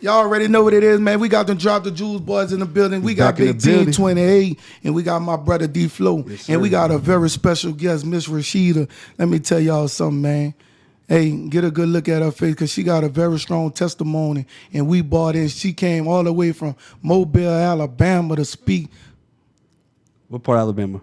Y'all already know what it is, man. We got them Drop the Jewels boys in the building. We got Big Team 28, and we got my brother D Phlo. Yes, and we got a very special guest, Miss Rashida. Let me tell y'all something, man. Hey, get a good look at her face because she got a very strong testimony. And we bought in. She came all the way from Mobile, Alabama to speak. What part of Alabama?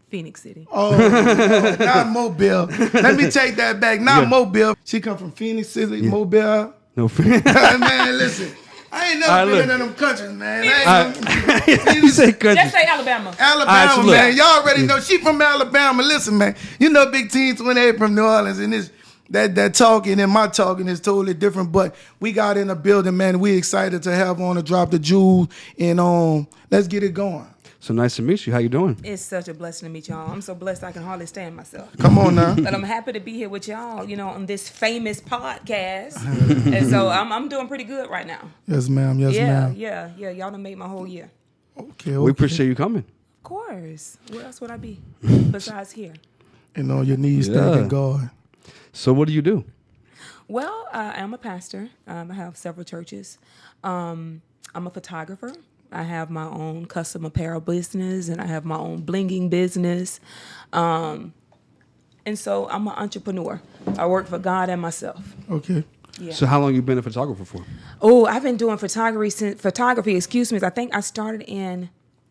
Phoenix City. Oh, no, not Mobile. Let me take that back. Not Mobile. She come from Phoenix City, Mobile. No, man, listen. I ain't never been in them countries, man. You say countries. Just say Alabama. Alabama, man. Y'all already know. She from Alabama. Listen, man. You know Big Team 28 from New Orleans, and this that talking and my talking is totally different. But we got in the building, man. We excited to have on to Drop the Jewels, and let's get it going. So nice to meet you. How you doing? It's such a blessing to meet y'all. I'm so blessed I can hardly stand myself. Come on now. But I'm happy to be here with y'all, on this famous podcast. And so I'm doing pretty good right now. Yes, ma'am. Yes, ma'am. Yeah. Y'all done made my whole year. Okay. We appreciate you coming. Of course. Where else would I be besides here? And on your knees, thanking God. So what do you do? Well, I'm a pastor. I have several churches. I'm a photographer. I have my own custom apparel business, and I have my own blinging business. And so I'm an entrepreneur. I work for God and myself. Okay. Yeah. So how long you been a photographer for? Oh, I've been doing photography. I think I started in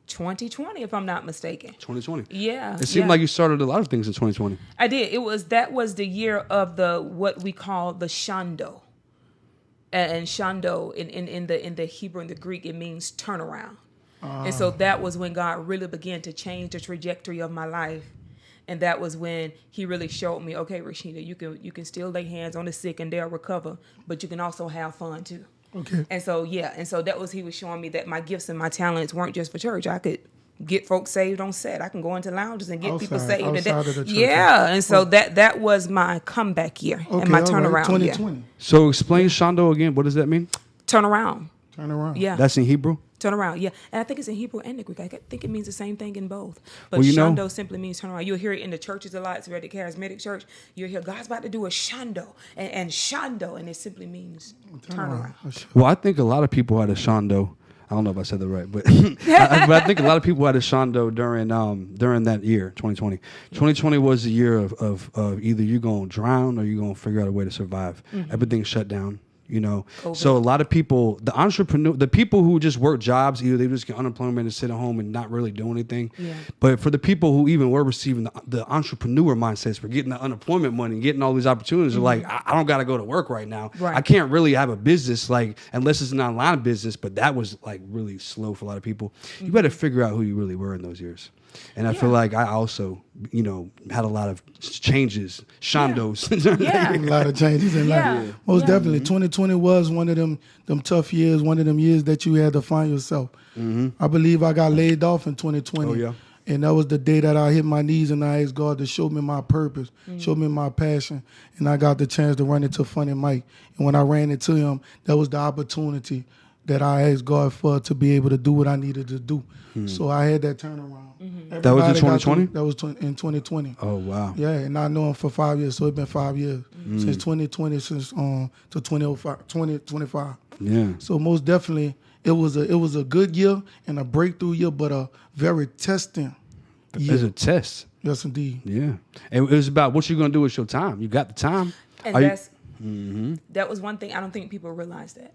2020, if I'm not mistaken. 2020. Yeah. It seemed like you started a lot of things in 2020. I did. That was the year of what we call the Shando. And Shando in the Hebrew and the Greek, it means turnaround. And so that was when God really began to change the trajectory of my life. And that was when he really showed me, okay, Rashida, you can still lay hands on the sick and they'll recover, but you can also have fun too. Okay. And so that was, he was showing me that my gifts and my talents weren't just for church. I could get folks saved on set. I can go into lounges and get people saved. Outside of the church. Yeah, and so that was my comeback year and my turnaround 2020. year. So explain Shando again. What does that mean? Turn around. Yeah. That's in Hebrew? Turn around, yeah. And I think it's in Hebrew and the Greek. I think it means the same thing in both. But well, Shando simply means turn around. You'll hear it in the churches a lot. It's very charismatic church. You'll hear God's about to do a Shando. And Shando, and it simply means turn around. Well, I think a lot of people had a Shando. I don't know if I said that right, but I think a lot of people had a Shando during that year, 2020. 2020 was the year of either you're going to drown or you're going to figure out a way to survive. Mm-hmm. Everything shut down. COVID. So a lot of people, the people who just work jobs, either they just get unemployment and sit at home and not really do anything. Yeah. But for the people who even were receiving the entrepreneur mindsets, for getting the unemployment money and getting all these opportunities, are like, I don't got to go to work right now. Right. I can't really have a business unless it's an online business. But that was really slow for a lot of people. You better figure out who you really were in those years. And I feel like I also, had a lot of changes, Shandos. Yeah. A lot of changes in life. Most definitely. 2020 was one of them tough years, one of them years that you had to find yourself. Mm-hmm. I believe I got laid off in 2020. Oh, yeah. And that was the day that I hit my knees and I asked God to show me my purpose, show me my passion. And I got the chance to run into Funny Mike. And when I ran into him, that was the opportunity that I asked God for to be able to do what I needed to do. So I had that turnaround. Mm-hmm. That was in 2020? That was in 2020. Oh, wow. Yeah, and I know him for 5 years, so it's been 5 years. Since 2020, since to 2025. Yeah. So most definitely, it was a good year and a breakthrough year, but a very testing year. It's a test. Yes, indeed. Yeah. And it was about what you're going to do with your time. You got the time. And that was one thing. I don't think people realize that.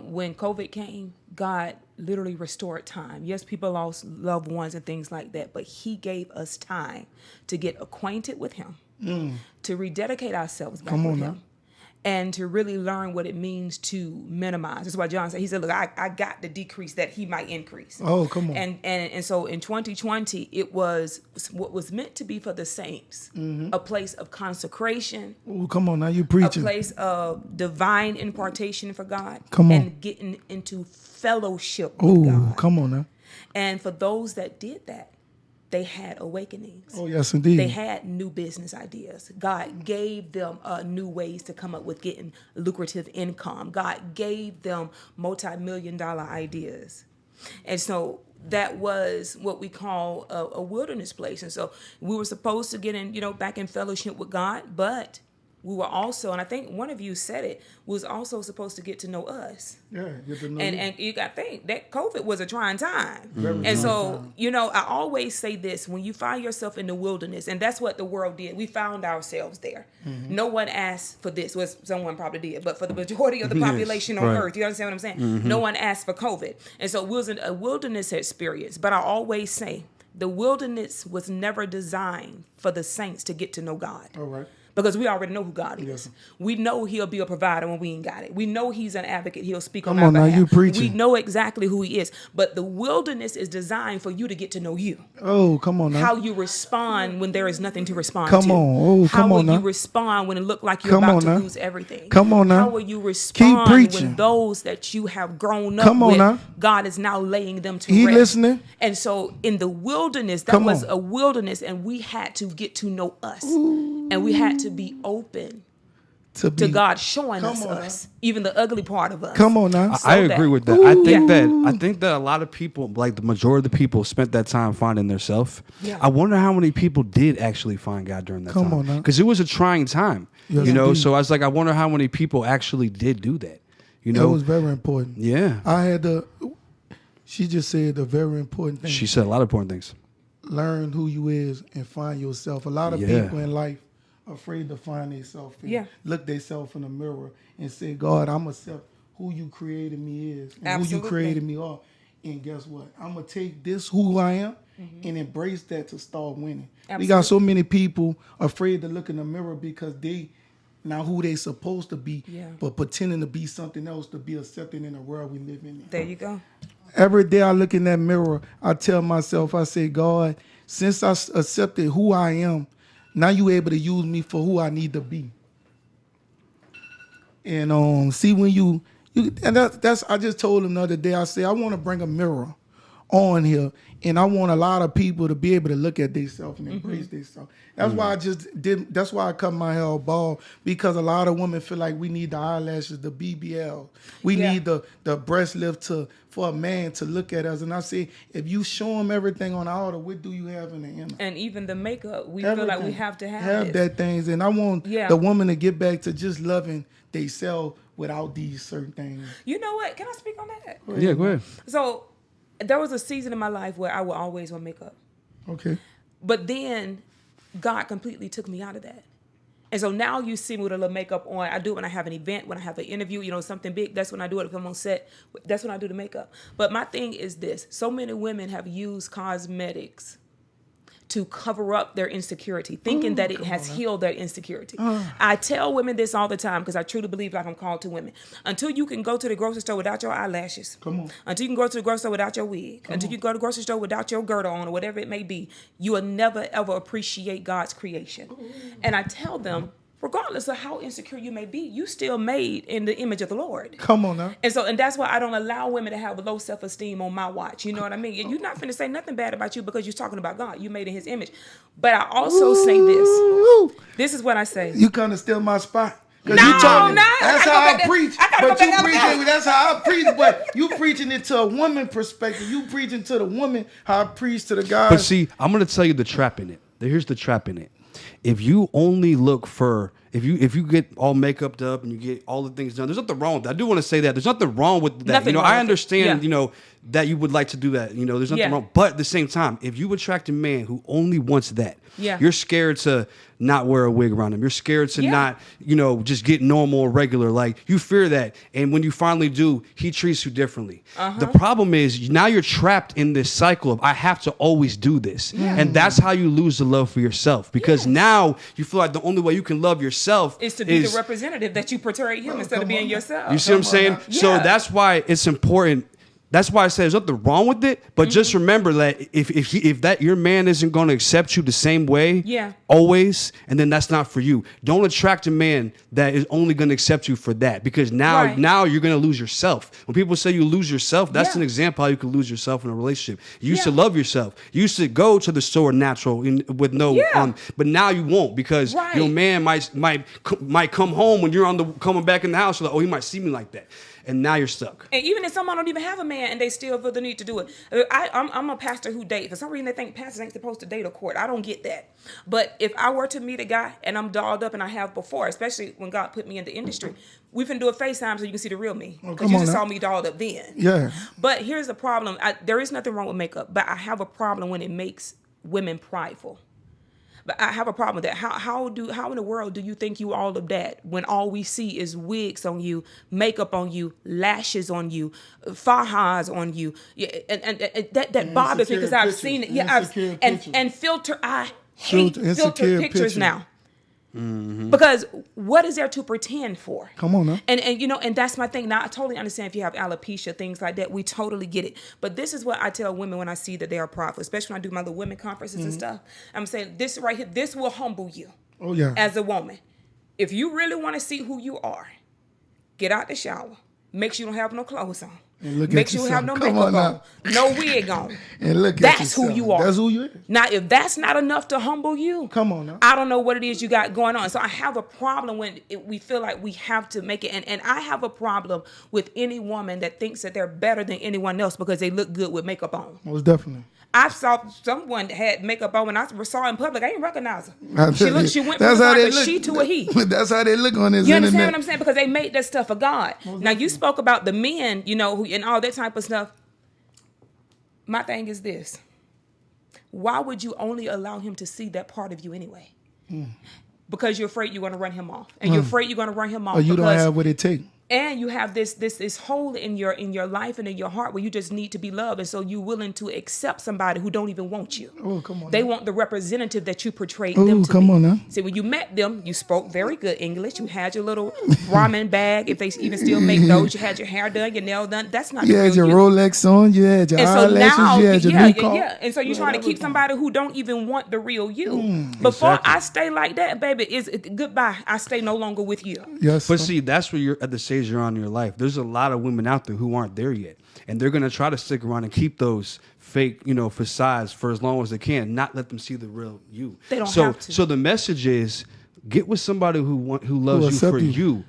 When COVID came, God literally restored time. Yes, people lost loved ones and things like that, but he gave us time to get acquainted with him, to rededicate ourselves back with him, and to really learn what it means to minimize. That's why John said, he said, look, I got to decrease that he might increase. Oh, come on. And so in 2020, it was what was meant to be for the saints, a place of consecration. Oh, come on, now you preaching. A place of divine impartation for God. Come on. And getting into fellowship with God. Oh, come on now. And for those that did that, they had awakenings. Oh, yes, indeed. They had new business ideas. God gave them new ways to come up with getting lucrative income. God gave them multi-million-dollar ideas. And so that was what we call a wilderness place. And so we were supposed to get in, back in fellowship with God, but we were also, and I think one of you said it, was also supposed to get to know us. Yeah, get to know and you got to think that COVID was a trying time. Very And trying so, time. you know, I always say this, when you find yourself in the wilderness, and that's what the world did. We found ourselves there. No one asked for this. Well, someone probably did, but for the majority of the population on earth, you understand what I'm saying? No one asked for COVID. And so it wasn't a wilderness experience. But I always say the wilderness was never designed for the saints to get to know God. All right. Because we already know who God is. Yes. We know he'll be a provider when we ain't got it. We know he's an advocate. He'll speak on Come our on now, behalf. you preaching. We know exactly who he is. But the wilderness is designed for you to get to know you. Oh, come on now. How you respond when there is nothing to respond Come to. on. Oh, How come will on now. you respond when it look like you're Come about on to now. lose everything? Come on now. How will you respond preaching. when those that you have grown up Come on with, now. God is now laying them to He rest? listening? And so in the wilderness, that Come was on. a wilderness, and we had to get to know us. And we had to be open to God showing us even the ugly part of us. Come on now. So I agree with that. I think that a lot of people, like the majority of the people, spent that time finding their self. Yeah. I wonder how many people did actually find God during that time. Come on now. Because it was a trying time. Yes, you know, indeed. so I was like, I wonder how many people actually did do that. You That know, was very important. yeah. I had to. She just said a very important thing. She said a lot of important things. Learn who you is and find yourself. A lot of people in life are afraid to find themselves. Look themselves in the mirror and say, God, I'm going to accept who you created me is and who you created me are. And guess what? I'm going to take this, who I am, and embrace that to start winning. We got so many people afraid to look in the mirror because they not who they supposed to be, but pretending to be something else to be accepted in the world we live in. There you go. Every day I look in that mirror, I tell myself, I say, God, since I accepted who I am, now you able to use me for who I need to be. And see when you and that's I just told him the other day, I said, I want to bring a mirror on here, and I want a lot of people to be able to look at themselves and embrace themselves. That's why I just did. That's why I cut my hair bald, because a lot of women feel like we need the eyelashes, the BBL, we need the breast lift for a man to look at us. And I say, if you show him everything on the outer, what do you have in the inner? And even the makeup, we feel like we have to have that things. And I want the woman to get back to just loving themselves without these certain things. You know what? Can I speak on that? Yeah, go ahead. So there was a season in my life where I would always wear makeup. Okay. But then God completely took me out of that. And so now you see me with a little makeup on. I do it when I have an event, when I have an interview, you know, something big. That's when I do it. If I'm on set, that's when I do the makeup. But my thing is this. So many women have used cosmetics to cover up their insecurity, thinking that it has healed their insecurity. I tell women this all the time because I truly believe, like I'm called to women. Until you can go to the grocery store without your eyelashes, until you can go to the grocery store without your wig, until you can go to the grocery store without your girdle on or whatever it may be, you will never ever appreciate God's creation. And I tell them, regardless of how insecure you may be, you still made in the image of the Lord. Come on now. And that's why I don't allow women to have low self-esteem on my watch. You know what I mean? You're not finna say nothing bad about you because you're talking about God. You made in his image. But I also say this. This is what I say. You kind of steal my spot. No, you talking, no. That's how I preach. But you preaching, that's how I preach. But you preaching it to a woman perspective. You preaching to the woman how I preach to the guys. But see, I'm going to tell you the trap in it. Here's the trap in it. If you only look for, if you get all makeuped up and you get all the things done, there's nothing wrong with that. I do want to say that. There's nothing wrong with that. Nothing you know, wrong I with understand, it. you know, that you would like to do that. You know, there's nothing wrong. But at the same time, if you attract a man who only wants that, you're scared to not wear a wig around him. You're scared to not, you know, just get normal or regular. Like, you fear that. And when you finally do, he treats you differently. The problem is now you're trapped in this cycle of I have to always do this. And that's how you lose the love for yourself. Because now you feel like the only way you can love yourself is to be the representative that you portray him instead of being yourself. You see what I'm saying? So that's why it's important. That's why I say there's nothing wrong with it, but just remember that if that your man isn't going to accept you the same way, always, and then that's not for you. Don't attract a man that is only going to accept you for that, because now you're going to lose yourself. When people say you lose yourself, that's an example how you can lose yourself in a relationship. You used to love yourself. You used to go to the store natural with no, but now you won't, because your man might come home when you're coming back in the house. You're like, oh, he might see me like that. and now you're stuck. And even if someone don't even have a man and they still feel the need to do it. I'm a pastor who dates. For some reason, they think pastors ain't supposed to date or court. I don't get that. But if I were to meet a guy and I'm dolled up, and I have before, especially when God put me in the industry, we can do a FaceTime so you can see the real me. Because you just saw me dolled up then. Yeah. But here's the problem. There is nothing wrong with makeup, but I have a problem when it makes women prideful. But I have a problem with that. How in the world do you think you all of that when all we see is wigs on you, makeup on you, lashes on you, fajas on you? Yeah, and that bothers me because I've seen it. Yeah, and filter. I hate filter pictures now. Mm-hmm. Because what is there to pretend for? Come on now. And that's my thing. Now I totally understand if you have alopecia, things like that. We totally get it. But this is what I tell women when I see that they are prideful, especially when I do my little women conferences and stuff. I'm saying this right here, this will humble you. Oh yeah. As a woman. If you really want to see who you are, get out the shower. Make sure you don't have no clothes on. Make sure you have no makeup on, no wig on. And look at that's who you are. That's who you are. Now, if that's not enough to humble you, come on now. I don't know what it is you got going on. So I have a problem when we feel like we have to make it. And I have a problem with any woman that thinks that they're better than anyone else because they look good with makeup on. Most definitely. I saw someone that had makeup on, and I saw her in public. I didn't recognize her. She went from like a she to a he. That's how they look on this internet. You understand what I'm saying? Because they made that stuff for God. Now, you spoke about the men, who and all that type of stuff. My thing is this. Why would you only allow him to see that part of you anyway? Because you're afraid you're going to run him off. And you're afraid you're going to run him off. Or you don't have what it takes. And you have this hole in your life and in your heart where you just need to be loved, and so you're willing to accept somebody who don't even want you. Oh, come on! They want the representative that you portrayed them to come be. On now. See, when you met them, you spoke very good English. You had your little ramen bag, if they even still make those. You had your hair done, your nail done. That's not. You had your Rolex on. You had your eyelashes. You had your new car. Yeah. And so you're trying to keep somebody who don't even want the real you. Before I stay like that, baby, is goodbye. I stay no longer with you. Yes. But see, that's where you're at the stage you're on in your life. There's a lot of women out there who aren't there yet, and they're going to try to stick around and keep those fake, facades for as long as they can, not let them see the real you. They don't have to. So the message is, get with somebody who loves you for you,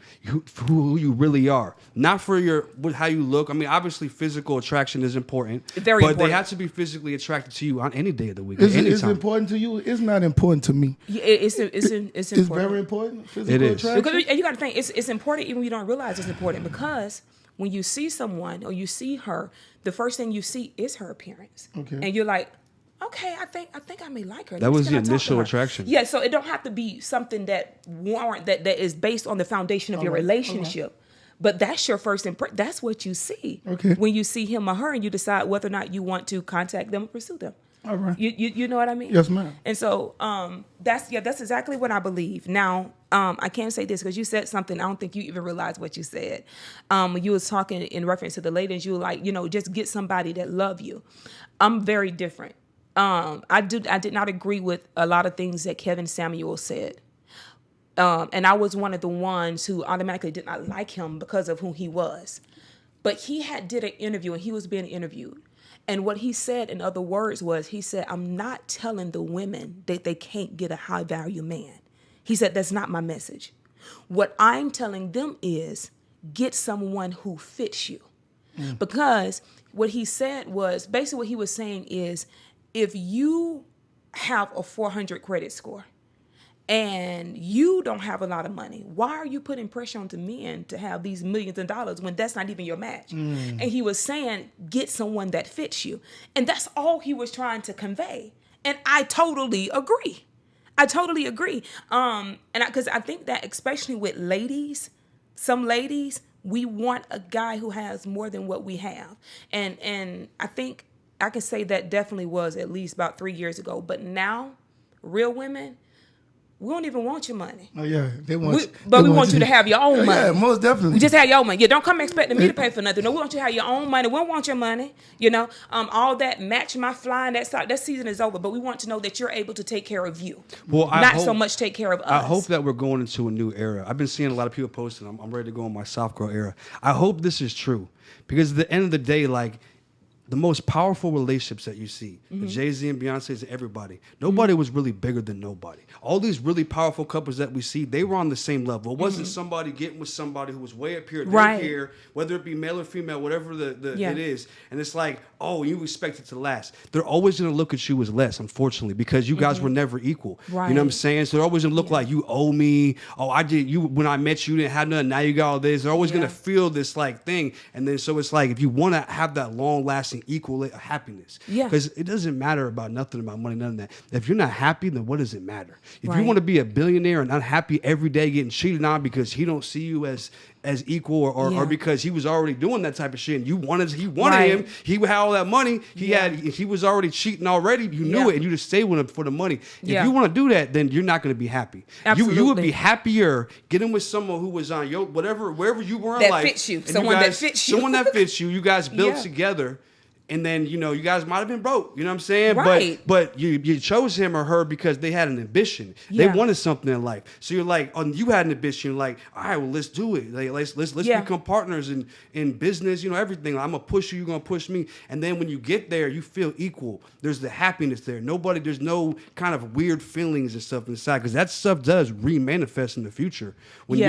who you really are, not for how you look. I mean, obviously, physical attraction is important, but they have to be physically attracted to you on any day of the week. Is it important to you? It's not important to me. Yeah, it's important. It's very important. Physical it is. Attraction. And you got to think it's important even when you don't realize it's important, because when you see someone or you see her, the first thing you see is her appearance, and you're like, okay, I think I may like her. That was the initial attraction. Yeah, so it don't have to be something that is based on the foundation of your relationship. But that's your first impression. That's what you see when you see him or her, and you decide whether or not you want to contact them or pursue them. All right. You know what I mean? Yes, ma'am. And so that's exactly what I believe. Now, I can't say this because you said something. I don't think you even realized what you said. When you was talking in reference to the ladies, you were like, just get somebody that love you. I'm very different. I did not agree with a lot of things that Kevin Samuel said. And I was one of the ones who automatically did not like him because of who he was. But he did an interview, and he was being interviewed. And what he said, in other words, was he said, I'm not telling the women that they can't get a high value man. He said, that's not my message. What I'm telling them is get someone who fits you. Because what he said was, basically what he was saying is, if you have a 400 credit score and you don't have a lot of money, why are you putting pressure onto men to have these millions of dollars when that's not even your match? And he was saying, get someone that fits you. And that's all he was trying to convey. And I totally agree. Because I think that especially with ladies, some ladies, we want a guy who has more than what we have. And I think I can say that definitely was at least about 3 years ago. But now, real women, we don't even want your money. Oh, yeah. We want you to have your own money. Yeah, most definitely. We just have your money. Yeah, don't come expecting me to pay for nothing. No, we want you to have your own money. We don't want your money. All that match my flying, that season is over. But we want to know that you're able to take care of you. Well, so much take care of us. I hope that we're going into a new era. I've been seeing a lot of people posting, I'm ready to go in my soft girl era. I hope this is true. Because at the end of the day, like, the most powerful relationships that you see, the Jay-Z and Beyonce's and everybody, nobody was really bigger than nobody. All these really powerful couples that we see, they were on the same level. It wasn't somebody getting with somebody who was way up here, they're here, whether it be male or female, whatever it is. And it's like, oh, you expect it to last. They're always going to look at you as less, unfortunately, because you guys were never equal. Right. You know what I'm saying? So they're always going to look like you owe me. Oh, I did. You when I met you, you didn't have nothing. Now you got all this. They're always going to feel this like thing. And then so it's like if you want to have that long lasting equal happiness, because it doesn't matter about nothing about money, none of that. If you're not happy, then what does it matter? If you want to be a billionaire and unhappy every day getting cheated on because he don't see you as equal or because he was already doing that type of shit and he wanted him, he had all that money, he was already cheating already, you knew it, and you just stay with him for the money. If you want to do that, then you're not going to be happy. You would be happier getting with someone who was on your wherever you were in that life, fits you, someone that fits you, you guys built together. And then, you know, you guys might have been broke. You know what I'm saying? Right. But you chose him or her because they had an ambition. They wanted something in life. So you're like, you had an ambition. Like, all right, well, let's do it. Like, let's become partners in business. You know, everything. I'm gonna push you. You're gonna push me. And then when you get there, you feel equal. There's the happiness there. There's no kind of weird feelings and stuff inside, because that stuff does re-manifest in the future. When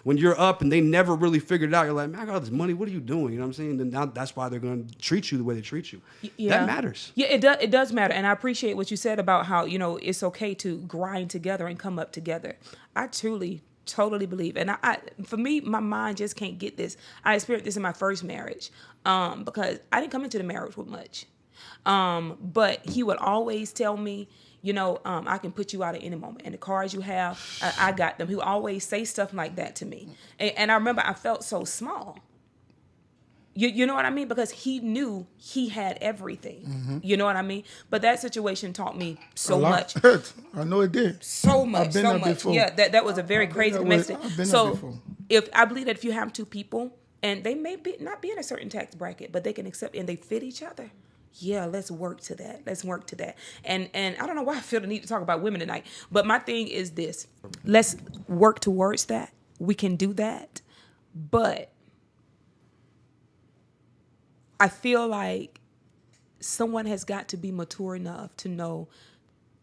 you're up and they never really figured it out, you're like, man, I got all this money. What are you doing? You know what I'm saying? And now that's why they're gonna treat you the way they treat you. That matters. Yeah, it does matter. And I appreciate what you said about how, you know, it's okay to grind together and come up together. I truly, totally believe. And I for me, my mind just can't get this. I experienced this in my first marriage because I didn't come into the marriage with much. But he would always tell me, you know, I can put you out at any moment. And the cars you have, I got them. He would always say stuff like that to me. And I remember I felt so small. You know what I mean? Because he knew he had everything. You know what I mean? But that situation taught me so much. I know it did. So much, I've been so there much. before. Yeah, that was a very crazy message. So if I believe that if you have two people and they may not be in a certain tax bracket, but they can accept and they fit each other. Yeah, let's work to that. And I don't know why I feel the need to talk about women tonight, but my thing is this. Let's work towards that. We can do that. But I feel like someone has got to be mature enough to know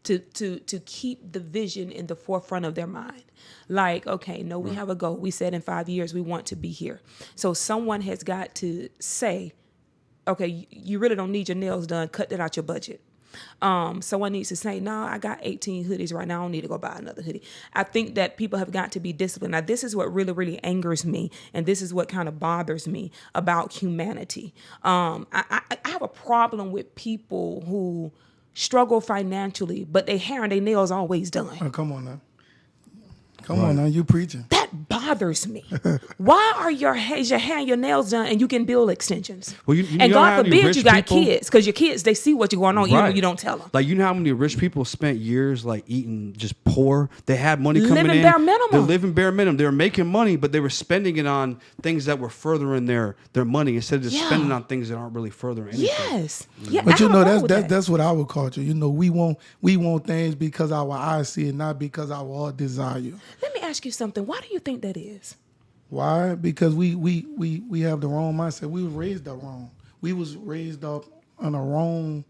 to keep the vision in the forefront of their mind. Like, okay, no, we have a goal. We said in 5 years we want to be here. So someone has got to say, okay, you really don't need your nails done. Cut that out your budget. Someone needs to say, no, I got 18 hoodies right now. I don't need to go buy another hoodie. I think that people have got to be disciplined. Now, this is what really, really angers me. And this is what kind of bothers me about humanity. I have a problem with people who struggle financially, but their hair and their nails always done. Oh, come on now. Come on now, you preaching. That bothers me. Why are your hair and your nails done and you can build extensions? Well, and God forbid you got kids, because your kids, they see what you're going on, even when you don't tell them. Like, you know how many rich people spent years like eating just poor? They had money coming in. Living bare minimum. They're living bare minimum. They were making money, but they were spending it on things that were furthering their money instead of just spending on things that aren't really furthering anything. Yes. Yeah, but you know, that's what our culture. You know, we want things because our eyes see it, not because our heart desire. Let me ask you something. Why do you think that is? Why? Because we have the wrong mindset. We were raised up wrong. We was raised up on a wrong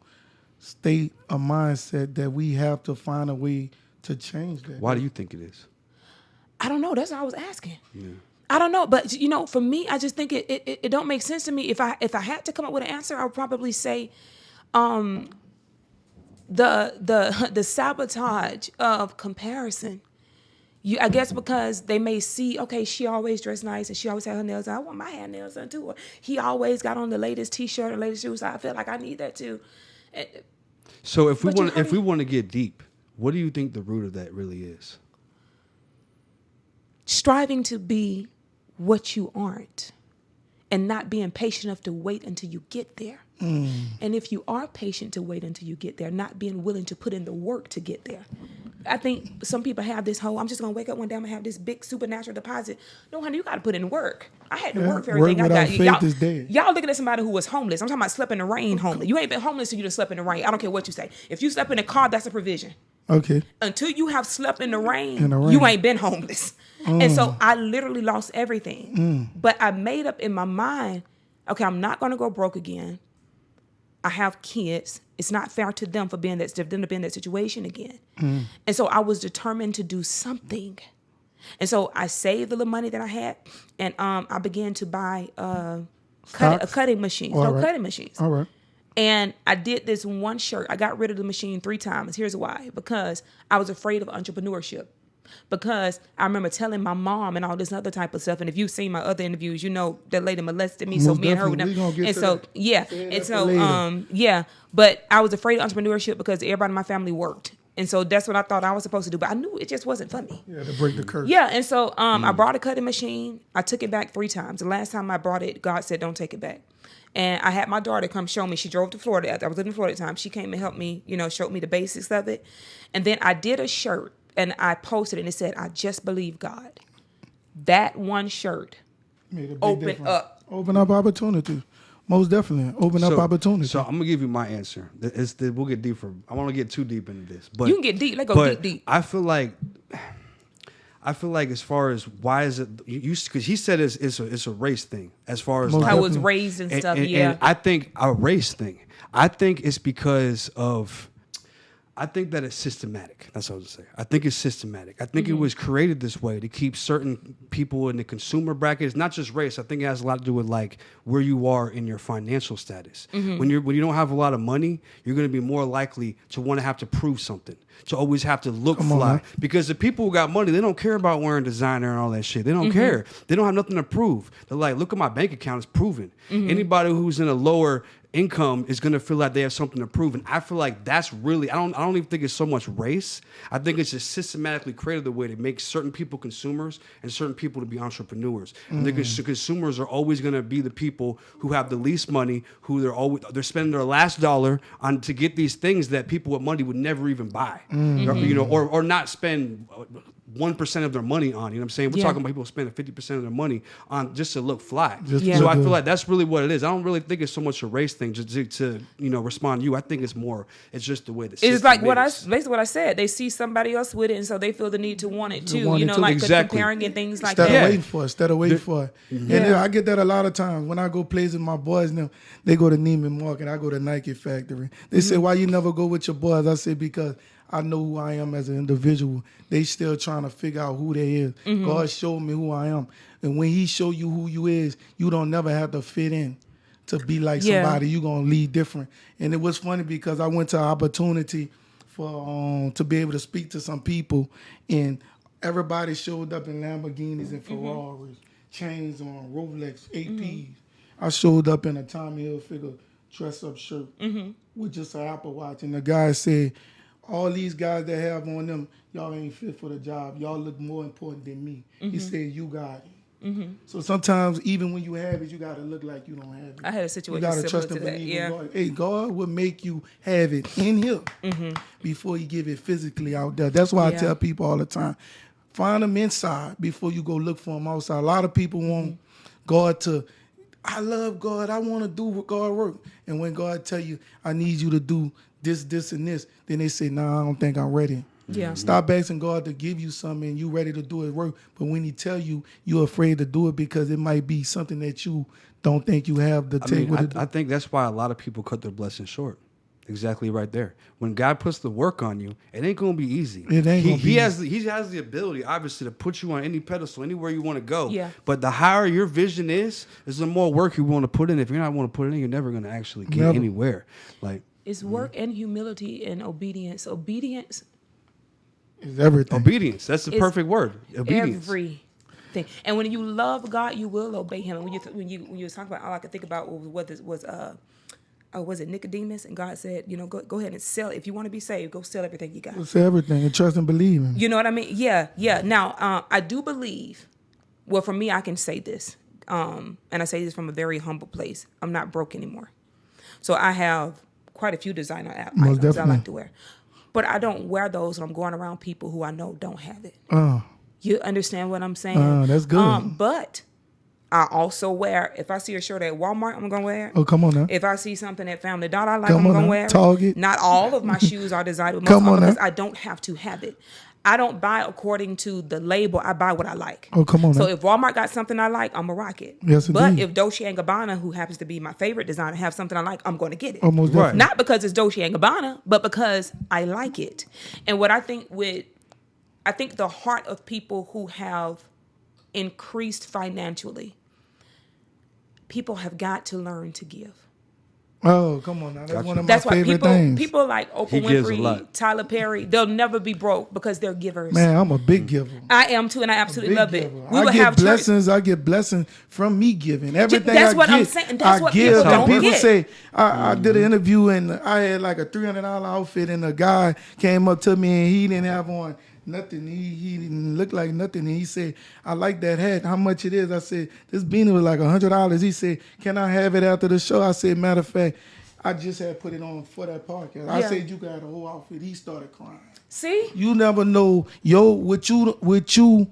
state of mindset that we have to find a way to change that. Why do you think it is? I don't know. That's what I was asking. Yeah. I don't know, but you know, for me, I just think it don't make sense to me. If I had to come up with an answer, I would probably say, the sabotage of comparison. I guess because they may see, okay, she always dressed nice and she always had her nails done. I want my hair and nails done too. Or he always got on the latest T-shirt and latest shoes. So I feel like I need that too. So if we want to get deep, what do you think the root of that really is? Striving to be what you aren't and not being patient enough to wait until you get there. And if you are patient to wait until you get there, not being willing to put in the work to get there. I think some people have this whole, I'm just going to wake up one day, I'm going to have this big supernatural deposit. No, honey, you got to put in work. I had to work for everything I got. Y'all looking at somebody who was homeless. I'm talking about slept in the rain homeless. You ain't been homeless until you just slept in the rain. I don't care what you say. If you slept in a car, that's a provision. Okay. Until you have slept in the rain, you ain't been homeless. And so I literally lost everything. But I made up in my mind, okay, I'm not going to go broke again. I have kids. It's not fair to them for them to be in that situation again. And so I was determined to do something. And so I saved the little money that I had, and I began to buy cutting machines. Cutting machines. All right. And I did this one shirt. I got rid of the machine 3 times. Here's why. Because I was afraid of entrepreneurship. Because I remember telling my mom and all this other type of stuff. And if you've seen my other interviews, you know that lady molested me. Most so me and her would and so that. Yeah. And so yeah. But I was afraid of entrepreneurship because everybody in my family worked. And so that's what I thought I was supposed to do. But I knew it just wasn't for me. Yeah, to break the curse. Yeah. And so I brought a cutting machine. I took it back 3 times. The last time I brought it, God said, don't take it back. And I had my daughter come show me. She drove to Florida. I was living in Florida at the time. She came and helped me, showed me the basics of it. And then I did a shirt and I posted it and it said, I just believe God. That one shirt opened up. Open up opportunity. Most definitely. Open up opportunity. So I'm going to give you my answer. We'll get deeper. I want to get too deep into this. But you can get deep. Let's go deep. I feel like as far as why is it because he said it's a race thing as far as how I was raised and stuff. And I think a race thing. I think it's because of. I think that it's systematic. That's what I was saying. I think it's systematic. I think it was created this way to keep certain people in the consumer bracket. It's not just race. I think it has a lot to do with like where you are in your financial status. When you don't have a lot of money, you're going to be more likely to want to have to prove something, to always have to look fly. Because the people who got money, they don't care about wearing designer and all that shit. They don't care. They don't have nothing to prove. They're like, look at my bank account. It's proven. Anybody who's in a lower income is going to feel like they have something to prove. And I feel like that's really, I don't even think it's so much race. I think it's just systematically created the way to make certain people consumers and certain people to be entrepreneurs. And the consumers are always going to be the people who have the least money, who they're spending their last dollar on to get these things that people with money would never even buy, or not spend 1% of their money on. You know what I'm saying? We're talking about people spending 50% of their money on just to look fly. So I feel like that's really what it is. I don't really think it's so much a race thing just to respond to you. I think it's just the way the system it's like basically what I said. They see somebody else with it, and so they feel the need to want it too. Like comparing and things like that. Instead of waiting for it. And I get that a lot of times when I go plays with my boys. Now they go to Neiman Market, I go to Nike Factory. They say, "Why you never go with your boys?" I say, "Because I know who I am as an individual. They still trying to figure out who they is. God showed me who I am. And when he show you who you is, you don't never have to fit in to be like somebody. You going to lead different." And it was funny because I went to an opportunity for to be able to speak to some people, and everybody showed up in Lamborghinis and Ferraris, chains on, Rolex, APs. I showed up in a Tommy Hilfiger dress-up shirt with just an Apple Watch. And the guy said, "All these guys that have on them, y'all ain't fit for the job. Y'all look more important than me." He said, "You got it." So sometimes, even when you have it, you got to look like you don't have it. I had a situation you gotta similar trust to that. Yeah. God. Hey, God will make you have it in here before you give it physically out there. That's why I tell people all the time, find them inside before you go look for them outside. A lot of people want God to, I love God. I want to do what God work. And when God tell you, I need you to do this, this, and this, then they say, "Nah, I don't think I'm ready." Yeah. Stop asking God to give you something and you ready to do His work. But when He tell you, you're afraid to do it because it might be something that you don't think you have to take with it. I think that's why a lot of people cut their blessings short. Exactly right there. When God puts the work on you, it ain't gonna be easy. It ain't gonna be He has the ability, obviously, to put you on any pedestal, anywhere you want to go. Yeah. But the higher your vision is the more work you want to put in. If you're not want to put it in, you're never gonna actually get anywhere. Like it's work and humility and obedience. Obedience is everything. Obedience. That's the perfect word. Obedience. Everything. And when you love God, you will obey Him. And when you were talking about, all I could think about was it Nicodemus? And God said, go ahead and sell it. If you want to be saved, go sell everything you got. Sell everything and trust and believe Him. You know what I mean? Yeah. Now, I do believe. Well, for me, I can say this, and I say this from a very humble place. I'm not broke anymore, so I have quite a few designer items I like to wear. But I don't wear those when I'm going around people who I know don't have it. You understand what I'm saying? That's good. But I also wear, if I see a shirt at Walmart, I'm going to wear it. Oh, come on now. If I see something at Family Dollar I like, I'm going to wear it. Target. Not all of my shoes are designer, because I don't have to have it. I don't buy according to the label. I buy what I like. Oh, come on. So man. if Walmart got something I like, I'm going to rock it. Yes, but indeed. if Dolce & Gabbana, who happens to be my favorite designer, have something I like, I'm going to get it. Almost definitely. Not because it's Dolce & Gabbana, but because I like it. And what I think the heart of people who have increased financially, people have got to learn to give. Oh, come on now. That's one of my favorite why things. people like Oprah Winfrey, Tyler Perry, they'll never be broke because they're givers. Man, I'm a big giver. I am too, and I absolutely love giver. it. I get blessings. I get blessings from me giving. Everything that's I what get, I'm saying. That's what give. people don't people get. say, I did an interview and I had like a $300 outfit, and a guy came up to me and he didn't have on nothing. He didn't look like nothing. And he said, I like that hat. How much it is? I said, this beanie was like $100. He said, can I have it after the show? I said, matter of fact, I just had put it on for that podcast. I said, you got a whole outfit. He started crying. See? You never know. What you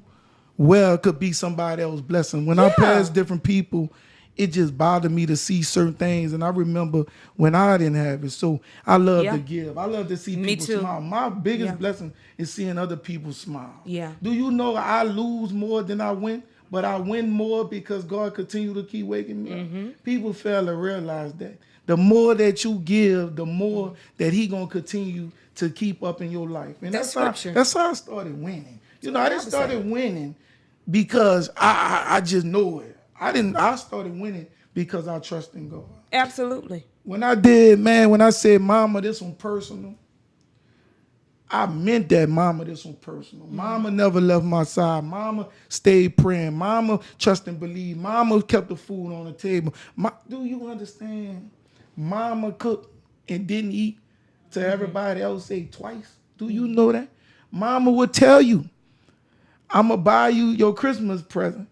wear could be somebody else's blessing. When I pass different people, it just bothered me to see certain things. And I remember when I didn't have it. So I love to give. I love to see people smile. My biggest blessing is seeing other people smile. Yeah. Do you know I lose more than I win? But I win more because God continued to keep waking me up. People fail to realize that. The more that you give, the more that he going to continue to keep up in your life. And that's how I started winning. You know, I didn't started winning because I just know it. I started winning because I trust in God. Absolutely. When I said, Mama, this one personal, I meant that, Mama, this one personal. Mama never left my side. Mama stayed praying. Mama trust and believe. Mama kept the food on the table. Do you understand? Mama cooked and didn't eat till everybody else ate twice. Do you know that? Mama would tell you, I'm going to buy you your Christmas present,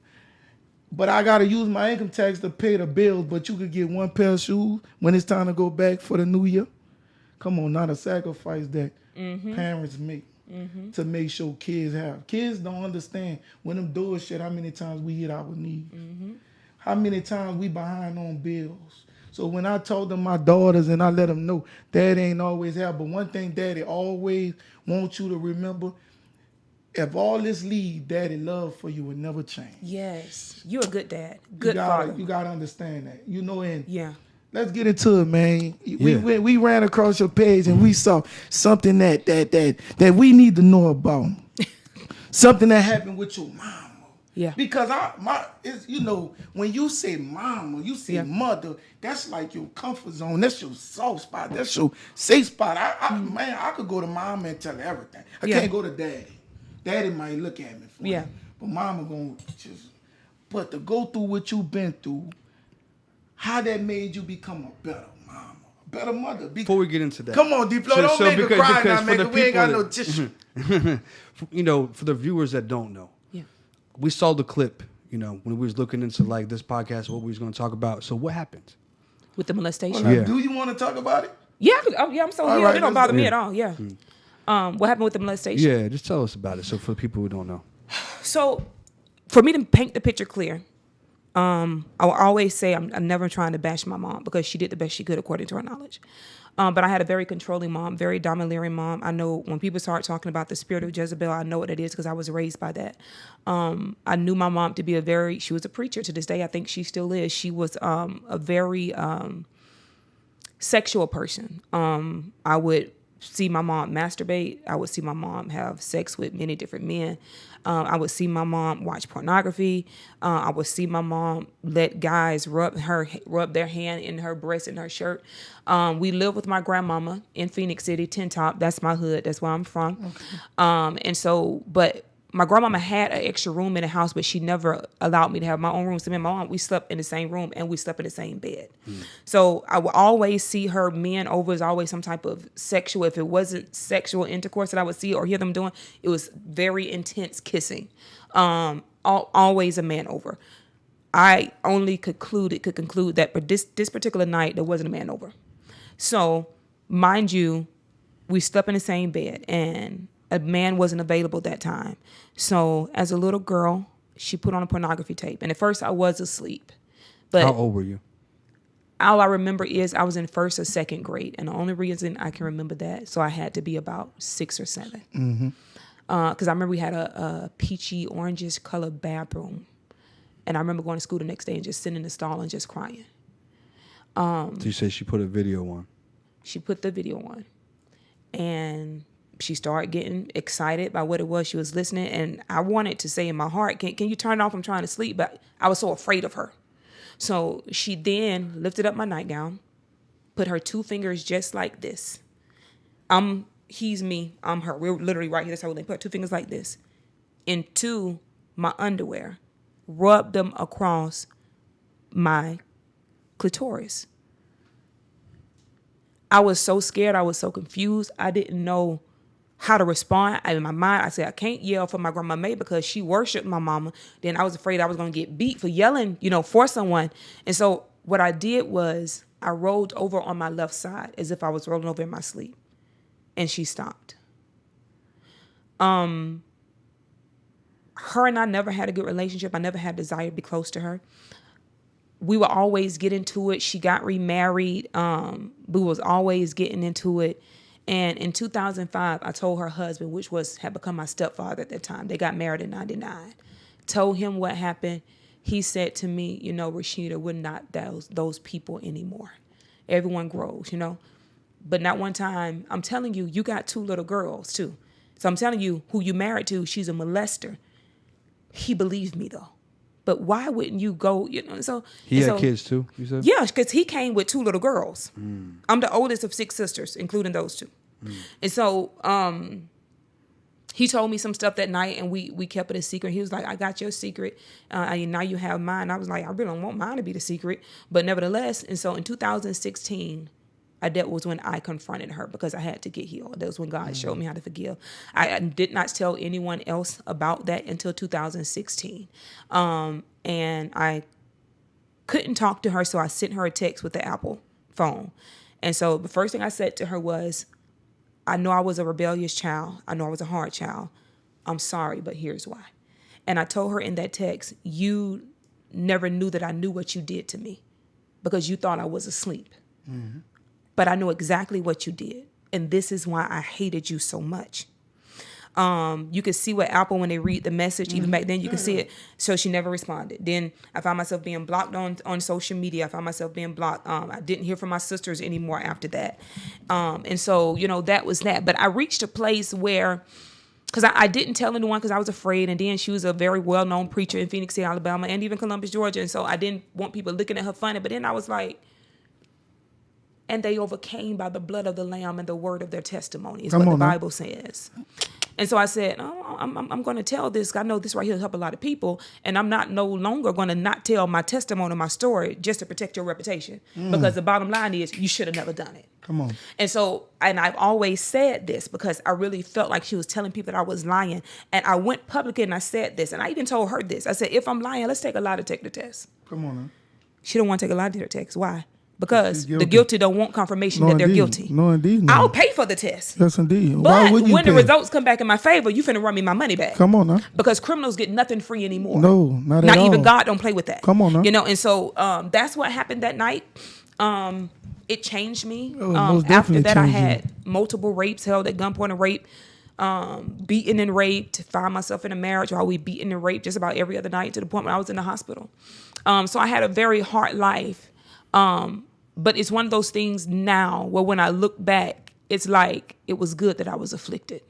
but I got to use my income tax to pay the bills, but you could get one pair of shoes when it's time to go back for the new year. Come on, not a sacrifice that parents make to make sure kids have. Kids don't understand when them doors shut, how many times we hit our knees. How many times we behind on bills. So when I told them my daughters and I let them know, Dad ain't always have, but one thing Daddy always wants you to remember, if all this leave, Daddy love for you will never change. Yes. You're a good dad. Good father. You got to understand that. You know, and let's get into it, man. We ran across your page and we saw something that we need to know about. Something that happened with your mama. Yeah. Because when you say mama, you say mother, that's like your comfort zone. That's your soft spot. That's your safe spot. I could go to mama and tell her everything. I can't go to daddy. Daddy might look at me for it. But mama gonna but to go through what you've been through, how that made you become a better mama, a better mother. Before we get into that. Come on, D Phlo, don't make her cry now, man, we ain't got no tissue. You know, for the viewers that don't know, we saw the clip, you know, when we was looking into like this podcast, what we was going to talk about. So what happened? With the molestation? Do you want to talk about it? Yeah, I'm so here. Right, it don't bother me at all, what happened with the molestation? Yeah, just tell us about it. So for the people who don't know. So for me to paint the picture clear, I will always say I'm never trying to bash my mom because she did the best she could according to her knowledge. But I had a very controlling mom, very domineering mom. I know when people start talking about the spirit of Jezebel, I know what it is because I was raised by that. I knew my mom to be she was a preacher to this day. I think she still is. She was a very sexual person. I would see my mom masturbate. I would see my mom have sex with many different men. I would see my mom watch pornography. I would see my mom let guys rub their hand in her breast in her shirt. We lived with my grandmama in Phoenix City, Tin Top. That's my hood. That's where I'm from. Okay. But my grandmama had an extra room in the house, but she never allowed me to have my own room. So me and my mom, we slept in the same room and we slept in the same bed. So I would always see her men over as always some type of sexual. If it wasn't sexual intercourse that I would see or hear them doing, it was very intense kissing. Always a man over. I only could conclude that for this particular night, there wasn't a man over. So mind you, we slept in the same bed and a man wasn't available that time. So as a little girl, she put on a pornography tape. And at first I was asleep. But how old were you? All I remember is I was in first or second grade. And the only reason I can remember that, so I had to be about 6 or 7. Because I remember we had a peachy, orangish colored bathroom. And I remember going to school the next day and just sitting in the stall and just crying. So you said she put a video on. She put the video on. And she started getting excited by what it was she was listening. And I wanted to say in my heart, can you turn it off? I'm trying to sleep. But I was so afraid of her. So she then lifted up my nightgown, put her 2 fingers just like this. He's me, I'm her. We're literally right here. That's how they put 2 fingers like this into my underwear, rubbed them across my clitoris. I was so scared. I was so confused. I didn't know how to respond. In my mind, I said, I can't yell for my grandma May because she worshiped my mama. Then I was afraid I was going to get beat for yelling, for someone. And so what I did was I rolled over on my left side as if I was rolling over in my sleep. And she stopped. Her and I never had a good relationship. I never had a desire to be close to her. We would always get into it. She got remarried. We was always getting into it. And in 2005, I told her husband, which had become my stepfather at that time. They got married in 99. Told him what happened. He said to me, Rashida, we're not those people anymore. Everyone grows, But not one time, I'm telling you, you got 2 little girls too. So I'm telling you, who you married to, she's a molester. He believed me though. But why wouldn't you go, So he had kids too, you said? Yeah, because he came with 2 little girls. I'm the oldest of 6 sisters, including those 2. And so he told me some stuff that night, and we kept it a secret. He was like, I got your secret. Now you have mine. I was like, I really don't want mine to be the secret. But nevertheless, and so in 2016, that was when I confronted her because I had to get healed. That was when God showed me how to forgive. I did not tell anyone else about that until 2016. And I couldn't talk to her, so I sent her a text with the Apple phone. And so the first thing I said to her was, I know I was a rebellious child. I know I was a hard child. I'm sorry, but here's why. And I told her in that text, you never knew that I knew what you did to me because you thought I was asleep. Mm-hmm. But I know exactly what you did. And this is why I hated you so much. You could see what Apple, when they read the message, even back then, you could see it. So she never responded. Then I found myself being blocked on social media. I found myself being blocked. I didn't hear from my sisters anymore after that. And so, that was that. But I reached a place where, because I didn't tell anyone because I was afraid. And then she was a very well-known preacher in Phoenix City, Alabama, and even Columbus, Georgia. And so I didn't want people looking at her funny. But then I was like, and they overcame by the blood of the Lamb and the word of their testimony, is what the Bible says. And so I said, I'm going to tell this. I know this right here will help a lot of people. And I'm no longer going to not tell my testimony, my story, just to protect your reputation. Because the bottom line is, you should have never done it. Come on. And so, and I've always said this because I really felt like she was telling people that I was lying. And I went publicly and I said this. And I even told her this. I said, if I'm lying, let's take a lie detector test. Come on now. She don't want to take a lie detector test. Why? Because the guilty don't want confirmation that they're guilty. No, indeed. No. I'll pay for the test. Yes, indeed. But why would you when pay? the results come back in my favor, you finna run me my money back. Come on now. Because criminals get nothing free anymore. No, not at all. Not even God don't play with that. Come on now. And so that's what happened that night. It changed me. After that, I had multiple rapes, held at gunpoint and rape, beaten and raped, found myself in a marriage while we beaten and raped just about every other night to the point where I was in the hospital. So I had a very hard life. But it's one of those things now where when I look back, it's like it was good that I was afflicted.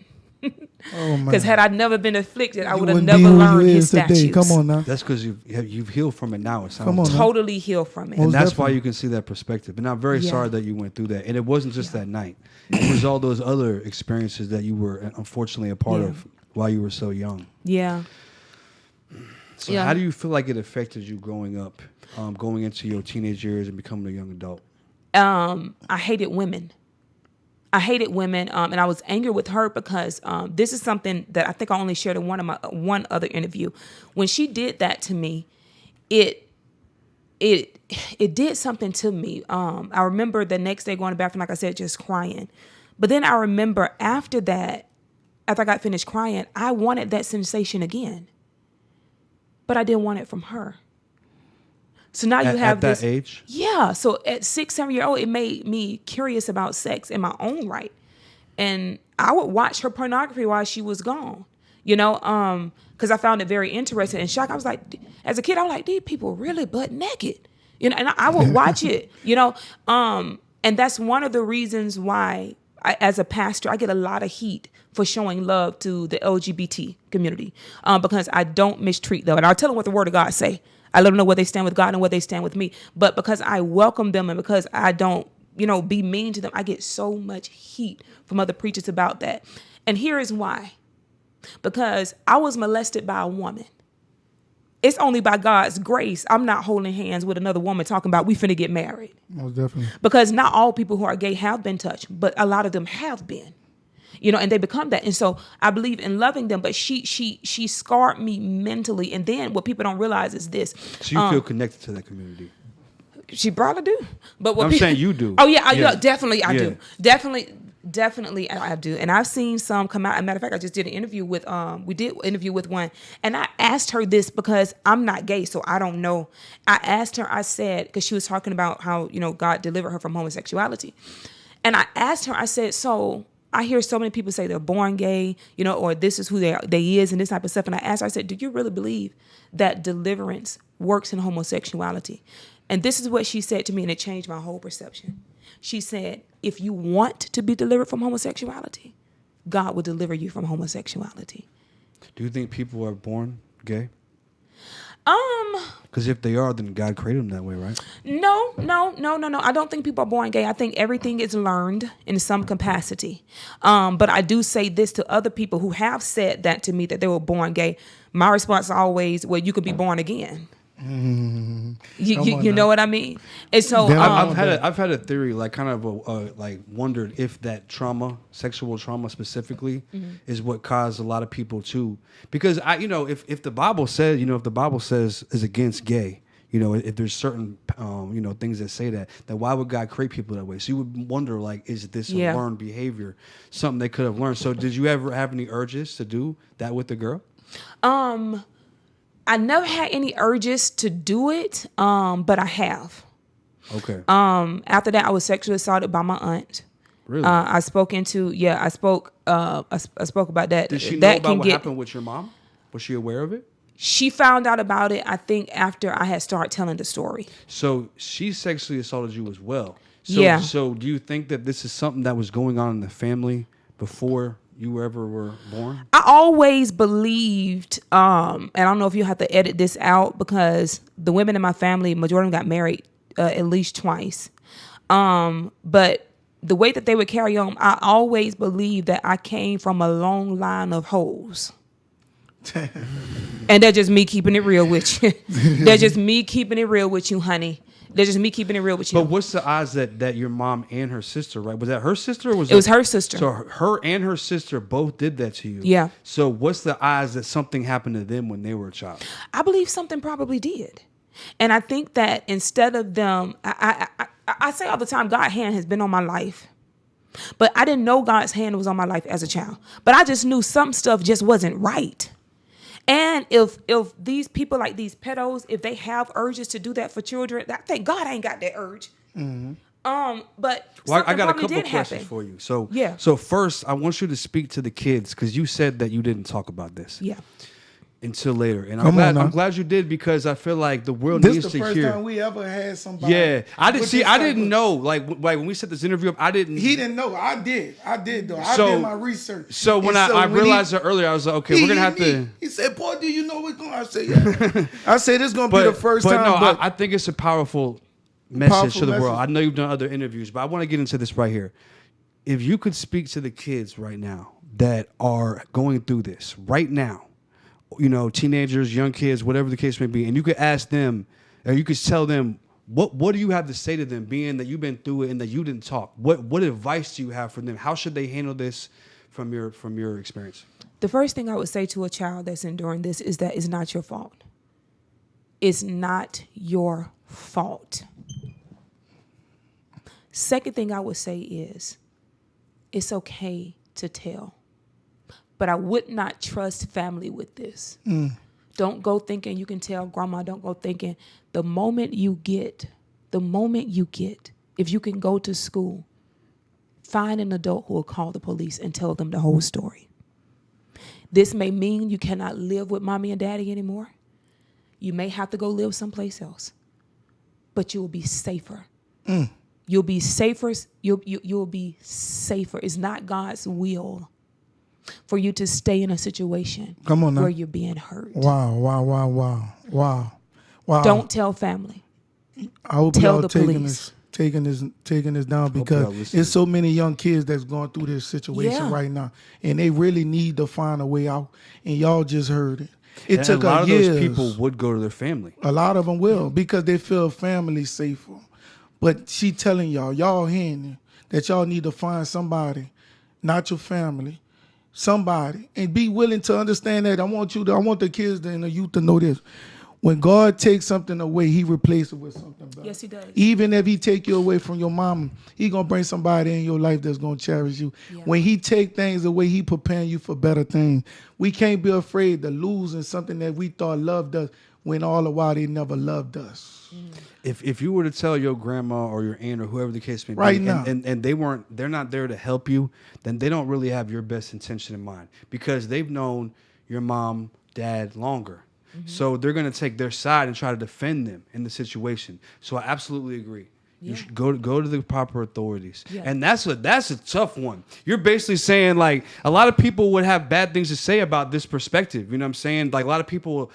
Because had I never been afflicted, I would have never learned his statutes. Come on now. That's because you've healed from it now. It sounds totally healed from it. And that's why you can see that perspective. And I'm very sorry that you went through that. And it wasn't just that night. It was all those other experiences that you were unfortunately a part of while you were so young. Yeah. So how do you feel like it affected you growing up, going into your teenage years and becoming a young adult? I hated women. And I was angry with her because this is something that I think I only shared in one other interview. When she did that to me, it did something to me. I remember the next day going to the bathroom, like I said, just crying. But then I remember after that, after I got finished crying, I wanted that sensation again. But I didn't want it from her. So now you have at that age? Yeah. So at 6, 7 years old, it made me curious about sex in my own right. And I would watch her pornography while she was gone. because I found it very interesting and shocked. I was like, as a kid, I was like, these people really butt naked, and I would watch it, and that's one of the reasons why as a pastor, I get a lot of heat for showing love to the LGBT community, because I don't mistreat them. And I'll tell them what the word of God say. I let them know where they stand with God and where they stand with me. But because I welcome them and because I don't, be mean to them, I get so much heat from other preachers about that. And here is why. Because I was molested by a woman. It's only by God's grace I'm not holding hands with another woman talking about we finna get married. Most definitely. Because not all people who are gay have been touched, but a lot of them have been. And they become that. And so I believe in loving them, but she scarred me mentally. And then what people don't realize is this. So you feel connected to that community? She probably do. But what I'm saying you do. Oh, yeah, definitely I do. Definitely I do. And I've seen some come out. As a matter of fact, I just did an interview with, we did an interview with one. And I asked her this because I'm not gay, so I don't know. I asked her, I said, because she was talking about how, God delivered her from homosexuality. And I asked her, I said, so I hear so many people say they're born gay, or this is who they is and this type of stuff. And I asked her, I said, do you really believe that deliverance works in homosexuality? And this is what she said to me, and it changed my whole perception. She said, if you want to be delivered from homosexuality, God will deliver you from homosexuality. Do you think people are born gay? Because if they are, then God created them that way, right? No. I don't think people are born gay. I think everything is learned in some capacity. But I do say this to other people who have said that to me, that they were born gay. My response is always, well, you could be born again. You know what I mean? And so I've had a theory, like kind of like wondered if that trauma, sexual trauma specifically, is what caused a lot of people to, because if the Bible says, if the Bible says is against gay, if there's certain things that say that, then why would God create people that way? So you would wonder, like, is this a learned behavior, something they could have learned? So did you ever have any urges to do that with the girl? I never had any urges to do it, but I have. Okay. After that, I was sexually assaulted by my aunt. Really? I spoke about that. Did she know that about what happened with your mom? Was she aware of it? She found out about it, I think, after I had started telling the story. So she sexually assaulted you as well. Yeah. So do you think that this is something that was going on in the family before you ever were born? I always believed, and I don't know if you have to edit this out, because the women in my family, majority of them got married at least twice. But the way that they would carry on, I always believed that I came from a long line of hoes. And that's just me keeping it real with you. That's just me keeping it real with you, honey. That's just me keeping it real with you. But what's the odds that your mom and her sister, right? Was that her sister? Or was it was her sister. So her and her sister both did that to you. Yeah. So what's the odds that something happened to them when they were a child? I believe something probably did. And I think that instead of them, I say all the time, God's hand has been on my life. But I didn't know God's hand was on my life as a child. But I just knew some stuff just wasn't right. And if these people, like these pedos, if they have urges to do that for children, I think God ain't got that urge. Mm-hmm. But I got a couple questions for you. So yeah. So first, I want you to speak to the kids, because you said that you didn't talk about this. Yeah. Until later, and I'm glad you did, because I feel like the world needs to hear. This is the first time we ever had somebody. Yeah, I didn't know. Like when we set this interview up, I didn't. He didn't know. I did though. I did my research. So when I realized it earlier, I was like, okay, we're gonna have to. He said, "Boy, do you know what's going?" I said, "Yeah." I said, "This is gonna be the first time." No, I think it's a powerful message to the world. I know you've done other interviews, but I want to get into this right here. If you could speak to the kids right now that are going through this right now, teenagers, young kids, whatever the case may be, and you could ask them, or you could tell them, what do you have to say to them, being that you've been through it and that you didn't talk? What advice do you have for them? How should they handle this from your experience? The first thing I would say to a child that's enduring this is that it's not your fault. It's not your fault. Second thing I would say is, it's okay to tell. But I would not trust family with this. Don't go thinking you can tell grandma. Don't go thinking the moment you get, if you can go to school, find an adult who will call the police and tell them the whole story. This may mean you cannot live with mommy and daddy anymore. You may have to go live someplace else, but you will be safer. You'll be safer. You'll be safer. It's not God's will for you to stay in a situation where you're being hurt. Wow. Don't tell family. I hope Tell y'all the police. Taking this down because there's so many young kids that's going through this situation right now, and they really need to find a way out. And y'all just heard it. It took a lot years. of those people would go to their family. A lot of them will because they feel family safer. But she telling y'all hearing that y'all need to find somebody, not your family, somebody, and be willing to understand that. I want the kids and the youth to know this. When God takes something away, he replaces it with something better. Yes, he does. Even if he take you away from your mom, he going to bring somebody in your life that's going to cherish you. Yeah. When he take things away, he preparing you for better things. We can't be afraid to losing something that we thought loved us when all the while they never loved us. If you were to tell your grandma or your aunt or whoever the case may be, right now, and they're not there to help you, then they don't really have your best intention in mind because they've known your mom, dad longer. Mm-hmm. So they're going to take their side and try to defend them in the situation. So I absolutely agree. Yeah. You should go to the proper authorities. Yeah. And that's a tough one. You're basically saying like a lot of people would have bad things to say about this perspective. You know what I'm saying? Like a lot of people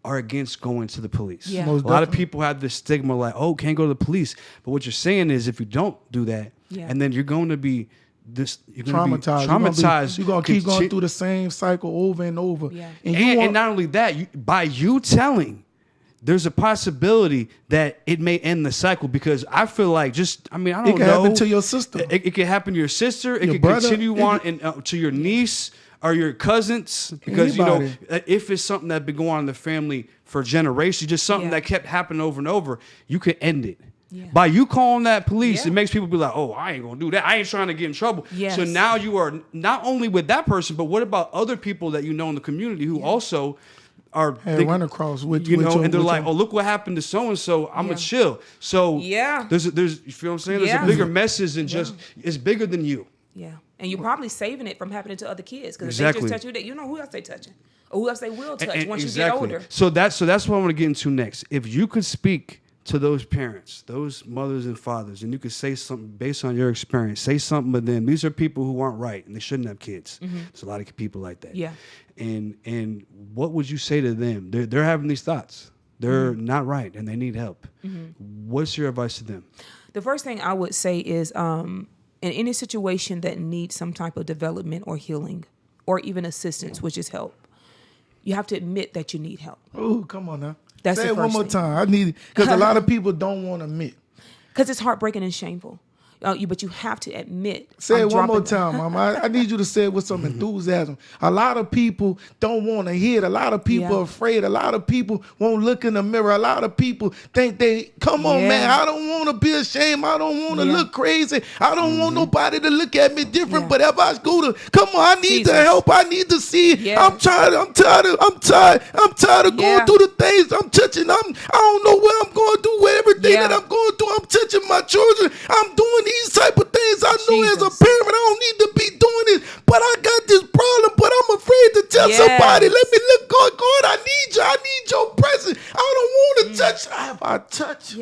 are against going to the police. Yeah. A lot of people have this stigma like, oh, can't go to the police. But what you're saying is if you don't do that, and then you're going to be you're traumatized. You're going to keep going through the same cycle over and over. Yeah. And not only that, by you telling, there's a possibility that it may end the cycle because I feel like I don't know. It can happen to your sister. It can happen to your sister. It can continue on to your niece or your cousins because, if it's something that's been going on in the family for generations, just something that kept happening over and over, you can end it. Yeah. By you calling that police, it makes people be like, oh, I ain't going to do that. I ain't trying to get in trouble. Yes. So now you are not only with that person, but what about other people that you know in the community who also are run across with and they're like, oh, look what happened to so-and-so. I'm going to chill. So there's you feel what I'm saying? There's a bigger message than just, it's bigger than you. Yeah. And you're probably saving it from happening to other kids because if they just touch you, you know who else they touching or who else they will touch once you get older. So that's what I want to get into next. If you could speak to those parents, those mothers and fathers, and you could say something based on your experience, say something to them. These are people who aren't right and they shouldn't have kids. Mm-hmm. There's a lot of people like that. Yeah. And what would you say to them? They're having these thoughts. They're not right and they need help. Mm-hmm. What's your advice to them? The first thing I would say is in any situation that needs some type of development or healing or even assistance, which is help, you have to admit that you need help. Oh, come on now. That's Say it one more time. I need it because a lot of people don't want to admit. Because it's heartbreaking and shameful. But you have to admit. Say it one more time, Mama. I need you to say it with some enthusiasm. A lot of people don't want to hear it. A lot of people are afraid. A lot of people won't look in the mirror. A lot of people think come on, man. I don't want to be ashamed. I don't want to look crazy. I don't want nobody to look at me different. But if I go to, come on, I need to help. I need to see. Yeah. I'm tired of going through the things I'm touching. I don't know where I'm going through with everything that I'm going through. I'm touching my children. I'm doing these type of things. I know as a parent, I don't need to be doing this, but I got this problem, but I'm afraid to tell somebody. Let me look, God, I need you. I need your presence. I don't want to touch. If I touch,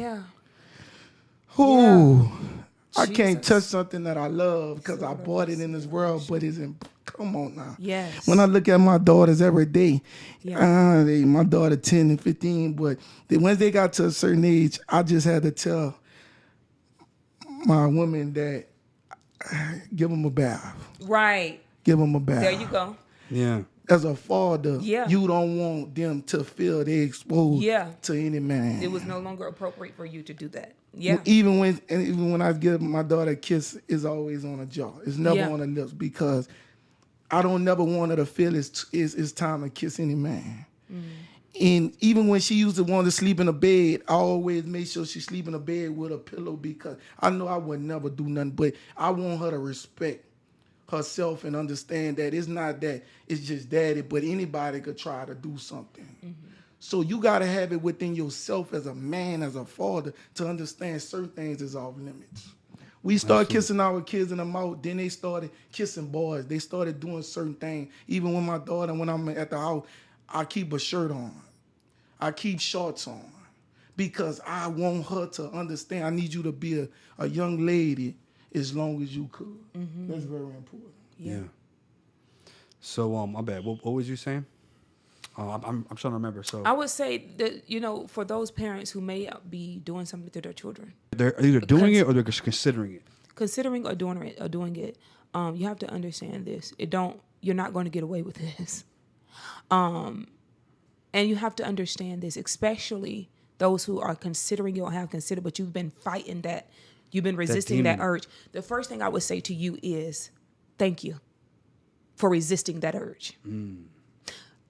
I can't touch something that I love because I bought it in this world, but it's in. Come on now. Yes. When I look at my daughters every day, my daughter 10 and 15, but once they got to a certain age, I just had to tell my women that give them a bath. Right. Give them a bath. There you go. Yeah. As a father, you don't want them to feel they exposed to any man. It was no longer appropriate for you to do that. Yeah. Even when I give my daughter a kiss, it's always on her jaw. It's never on her lips because I don't never want her to feel it's time to kiss any man. Mm. And even when she used to want to sleep in a bed, I always made sure she sleep in a bed with a pillow because I know I would never do nothing, but I want her to respect herself and understand that it's not that it's just daddy, but anybody could try to do something. Mm-hmm. So you got to have it within yourself as a man, as a father, to understand certain things is off limits. We started kissing our kids in the mouth. Then they started kissing boys. They started doing certain things. Even with my daughter, when I'm at the house, I keep a shirt on. I keep shorts on. Because I want her to understand. I need you to be a young lady as long as you could. Mm-hmm. That's very important. Yeah. So, my bad. What was you saying? I'm trying to remember. So I would say that, for those parents who may be doing something to their children, they're either doing it or they're just considering it. Considering or doing it, you have to understand this. You're not going to get away with this. And you have to understand this, especially those who are considering it or have considered, but you've been fighting that, you've been resisting that urge. The first thing I would say to you is, thank you for resisting that urge.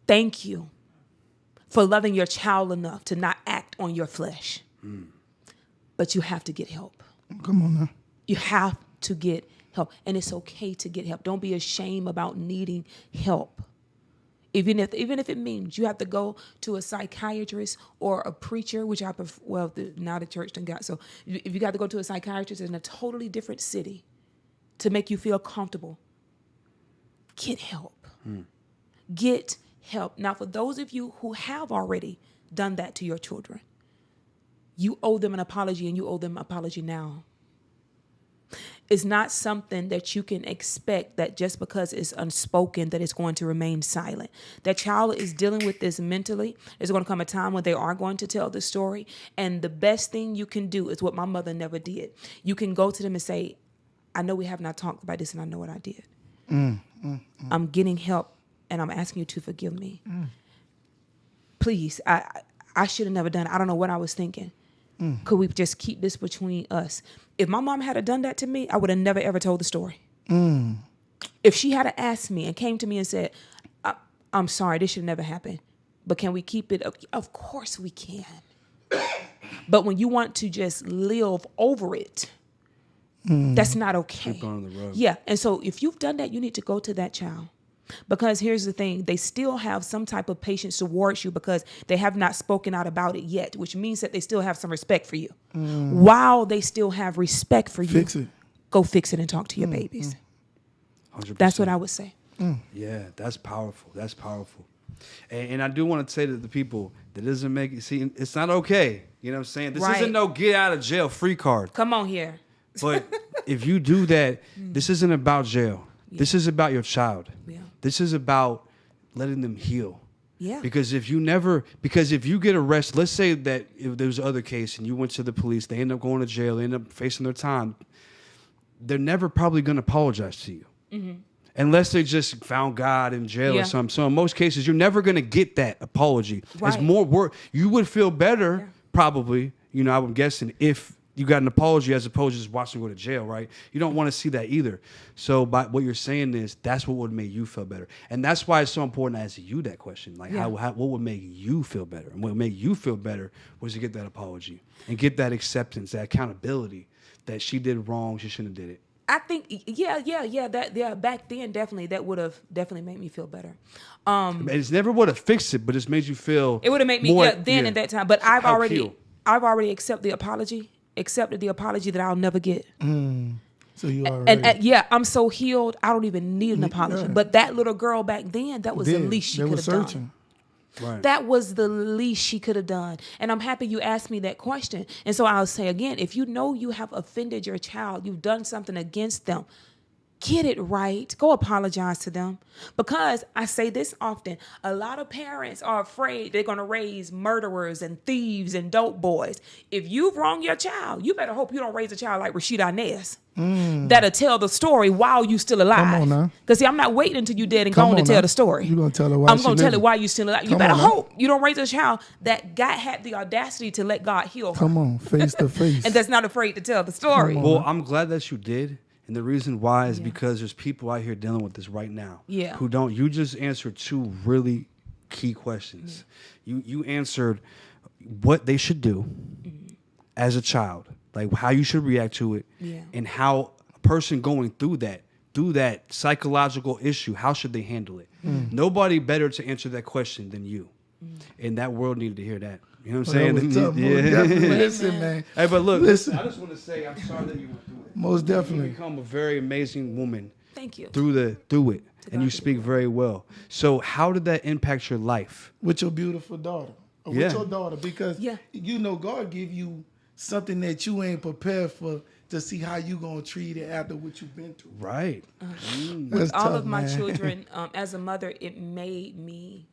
Thank you for loving your child enough to not act on your flesh. But you have to get help. Come on now. You have to get help. And it's okay to get help. Don't be ashamed about needing help. Even if it means you have to go to a psychiatrist or a preacher, which I prefer, now the church done got. So if you got to go to a psychiatrist in a totally different city to make you feel comfortable, get help. Get help. Now, for those of you who have already done that to your children, you owe them an apology, and you owe them an apology now. It's not something that you can expect that just because it's unspoken that it's going to remain silent. That child is dealing with this mentally. There's going to come a time when they are going to tell the story. And the best thing you can do is what my mother never did. You can go to them and say, I know we have not talked about this and I know what I did. I'm getting help and I'm asking you to forgive me. Please, I should have never done it. I don't know what I was thinking. Could we just keep this between us? If my mom had done that to me, I would have never, ever told the story. If she had asked me and came to me and said, I'm sorry, this should never happen, but can we keep it? Of course we can. But when you want to just live over it, that's not okay. Keep on the road. Yeah. And so if you've done that, you need to go to that child. Because here's the thing, they still have some type of patience towards you because they have not spoken out about it yet, which means that they still have some respect for you. While they still have respect for you, fix it. Go fix it and talk to your babies. 100%. That's what I would say. Yeah, that's powerful. That's powerful. And I do want to say to the people that doesn't make it, see, it's not okay. You know what I'm saying? This isn't no get out of jail free card. Come on here. But if you do that, this isn't about jail. Yeah. This is about your child. Yeah. This is about letting them heal. Yeah. Because if you get arrested, let's say that if there was another case and you went to the police, they end up going to jail, they end up facing their time, they're never probably going to apologize to you. Unless they just found God in jail or something. So in most cases, you're never going to get that apology. Right. It's more work. You would feel better, probably, I'm guessing, if you got an apology as opposed to just watching them go to jail, right? You don't want to see that either. So by what you're saying is that's what would make you feel better. And that's why it's so important to ask you that question. Like, what would make you feel better? And what would make you feel better was to get that apology and get that acceptance, that accountability that she did wrong, she shouldn't have did it. I think, back then, definitely, that would have definitely made me feel better. It's never would have fixed it, but it's made you feel. It would have made me, then at that time. But I've already accepted the apology that I'll never get. So you already. And I'm so healed, I don't even need an apology. But that little girl back then, that was the least she could have done. Right. That was the least she could have done. And I'm happy you asked me that question. And so I'll say again, if you know you have offended your child, you've done something against them, get it right. Go apologize to them. Because I say this often, a lot of parents are afraid they're going to raise murderers and thieves and dope boys. If you've wronged your child, you better hope you don't raise a child like Rashida Inez that'll tell the story while you still alive. Come on now. Because see, I'm not waiting until you're dead and going to tell the story. You're going to tell her why I'm going to tell it why you still alive. You better on hope you don't raise a child that God had the audacity to let God heal her. Come on, face to face. And that's not afraid to tell the story. Well, I'm glad that you did. And the reason why is because there's people out here dealing with this right now. Yeah. Who don't. You just answered two really key questions. You answered what they should do as a child, like how you should react to it, and how a person going through that psychological issue, how should they handle it? Nobody better to answer that question than you. And that world needed to hear that. You know what I'm saying? Listen, man. Hey, but look, Listen. I just want to say I'm sorry that you went through it. Most definitely. You become a very amazing woman. Thank you. Through it. And you speak very well. So how did that impact your life? With your beautiful daughter. Or with your daughter. Because you know God give you something that you ain't prepared for to see how you going to treat it after what you've been through. Right. With all of my children, as a mother, it made me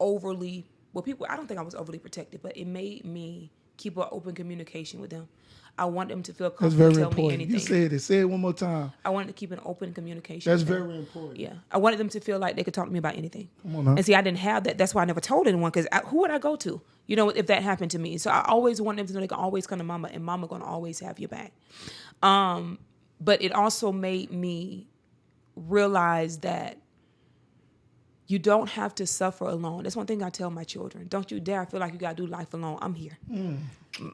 overly, I don't think I was overly protective, but it made me keep an open communication with them. I want them to feel comfortable to tell me anything. You said it. Say it one more time. I wanted to keep an open communication. That's very important. Yeah. I wanted them to feel like they could talk to me about anything. Come on now. And see, I didn't have that. That's why I never told anyone, because who would I go to? You know, if that happened to me. So I always wanted them to know they can always come to mama, and mama going to always have your back. But it also made me realize that you don't have to suffer alone. That's one thing I tell my children. Don't you dare feel like you got to do life alone. I'm here.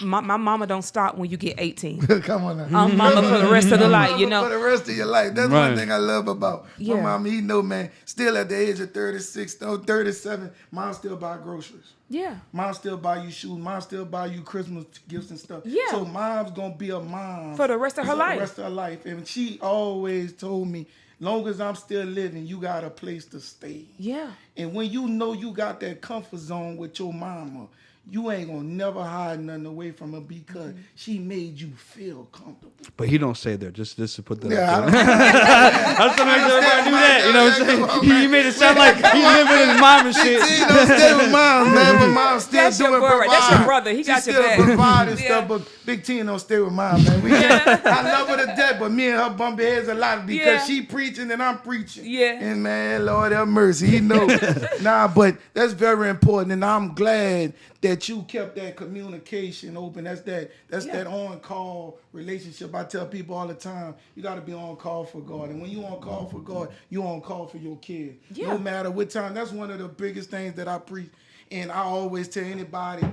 My mama don't stop when you get 18. Come on now. I'm mama for the rest of the life, you know. For the rest of your life. That's one thing I love about my mama. You know, man, still at the age of 36, 37, mom still buy groceries. Yeah. Mom still buy you shoes. Mom still buy you Christmas gifts and stuff. Yeah. So mom's going to be a mom. For the rest of her life. For the rest of her life. And she always told me, long as I'm still living, you got a place to stay. Yeah. And when you know you got that comfort zone with your mama, you ain't gonna never hide nothing away from her because she made you feel comfortable. But he don't say there, just to put that out there. I was trying to make sure everybody knew that. You know what I'm saying? He made it sound like he living with his mom and shit. He don't stay with mom, man, but mom still That's doing your brother. provide. That's your brother. He got your back. She still providing stuff, but Big T don't stay with mom, man. I love her to death, but me and her bump heads a lot because she preaching and I'm preaching. Yeah. And man, Lord have mercy, he knows. But that's very important, and I'm glad that you kept that communication open. That's that on-call relationship. I tell people all the time, you got to be on call for God. And when you on call for God, you on call for your kids. Yeah. No matter what time. That's one of the biggest things that I preach. And I always tell anybody,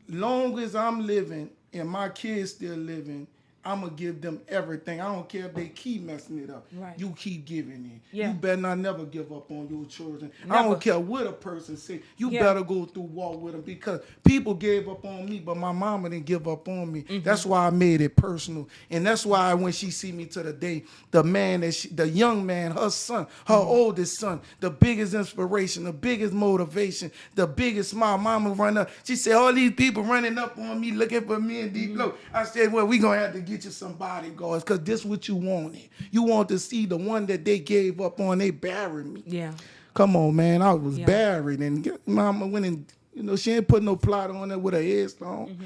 long as I'm living and my kids still living, I'm going to give them everything. I don't care if they keep messing it up. Right. You keep giving it. Yeah. You better not never give up on your children. Never. I don't care what a person say. You better go through war with them because people gave up on me, but my mama didn't give up on me. That's why I made it personal. And that's why when she see me to the day, the young man, her son, her oldest son, the biggest inspiration, the biggest motivation, the biggest smile. Mama run up. She said, all these people running up on me looking for me and D Phlo. I said, well, we going to have to get you some bodyguards because this what you wanted. You want to see the one that they gave up on. They buried me. Yeah. Come on, man. I was buried. And mama went and, she ain't put no plot on it with a headstone.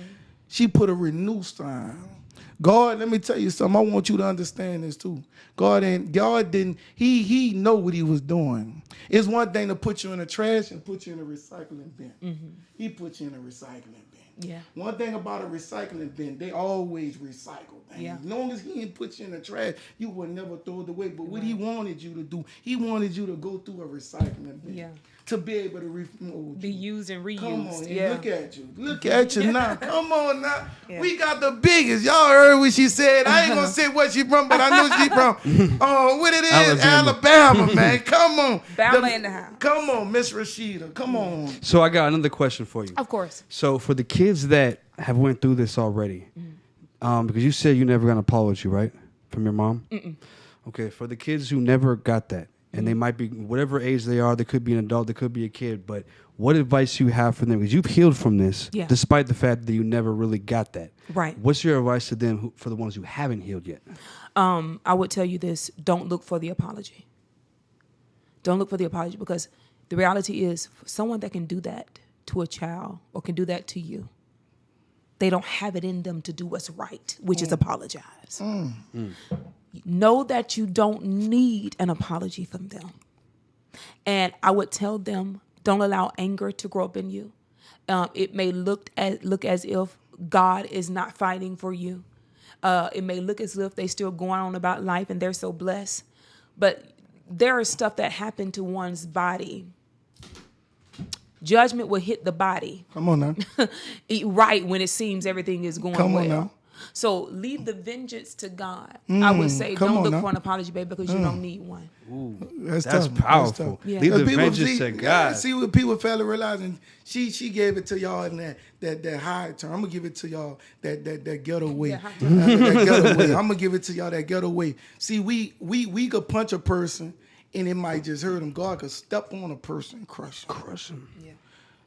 She put a renew sign. God, let me tell you something. I want you to understand this too. God didn't, he know what he was doing. It's one thing to put you in the trash and put you in a recycling bin. He put you in a recycling bin. Yeah. One thing about a recycling bin, they always recycle things. Yeah. As long as he didn't put you in the trash, you would never throw it away. But what he wanted you to do, he wanted you to go through a recycling bin. Yeah. To be able to be used and reused. Come on, look at you. Look at you now. Come on now. Yeah. We got the biggest. Y'all heard what she said. I ain't gonna say what she from, but I know she from what it is, Alabama, man. Come on. Bama in the house. Come on, Miss Rashida. Come on. So I got another question for you. Of course. So for the kids that have went through this already, because you said you never got an apology, right? From your mom? Okay, for the kids who never got that, and they might be whatever age they are, they could be an adult, they could be a kid, but what advice you have for them? Because you've healed from this, despite the fact that you never really got that. Right. What's your advice to them for the ones who haven't healed yet? I would tell you this: don't look for the apology. Don't look for the apology, because the reality is, for someone that can do that to a child or can do that to you, they don't have it in them to do what's right, which is apologize. Know that you don't need an apology from them. And I would tell them, don't allow anger to grow up in you. It may look as if God is not fighting for you. It may look as if they still going on about life and they're so blessed. But there is stuff that happened to one's body. Judgment will hit the body. Come on now. Right when it seems everything is going well. Come on now. So leave the vengeance to God. I would say don't look for an apology, baby, because you don't need one. Ooh, that's powerful. Yeah. Leave the vengeance to God. See what people fail to realize, and she gave it to y'all in that high term. I'm gonna give it to y'all that getaway. That getaway. I'm gonna give it to y'all that getaway. See, we could punch a person and it might just hurt them. God could step on a person and crush them. Yeah.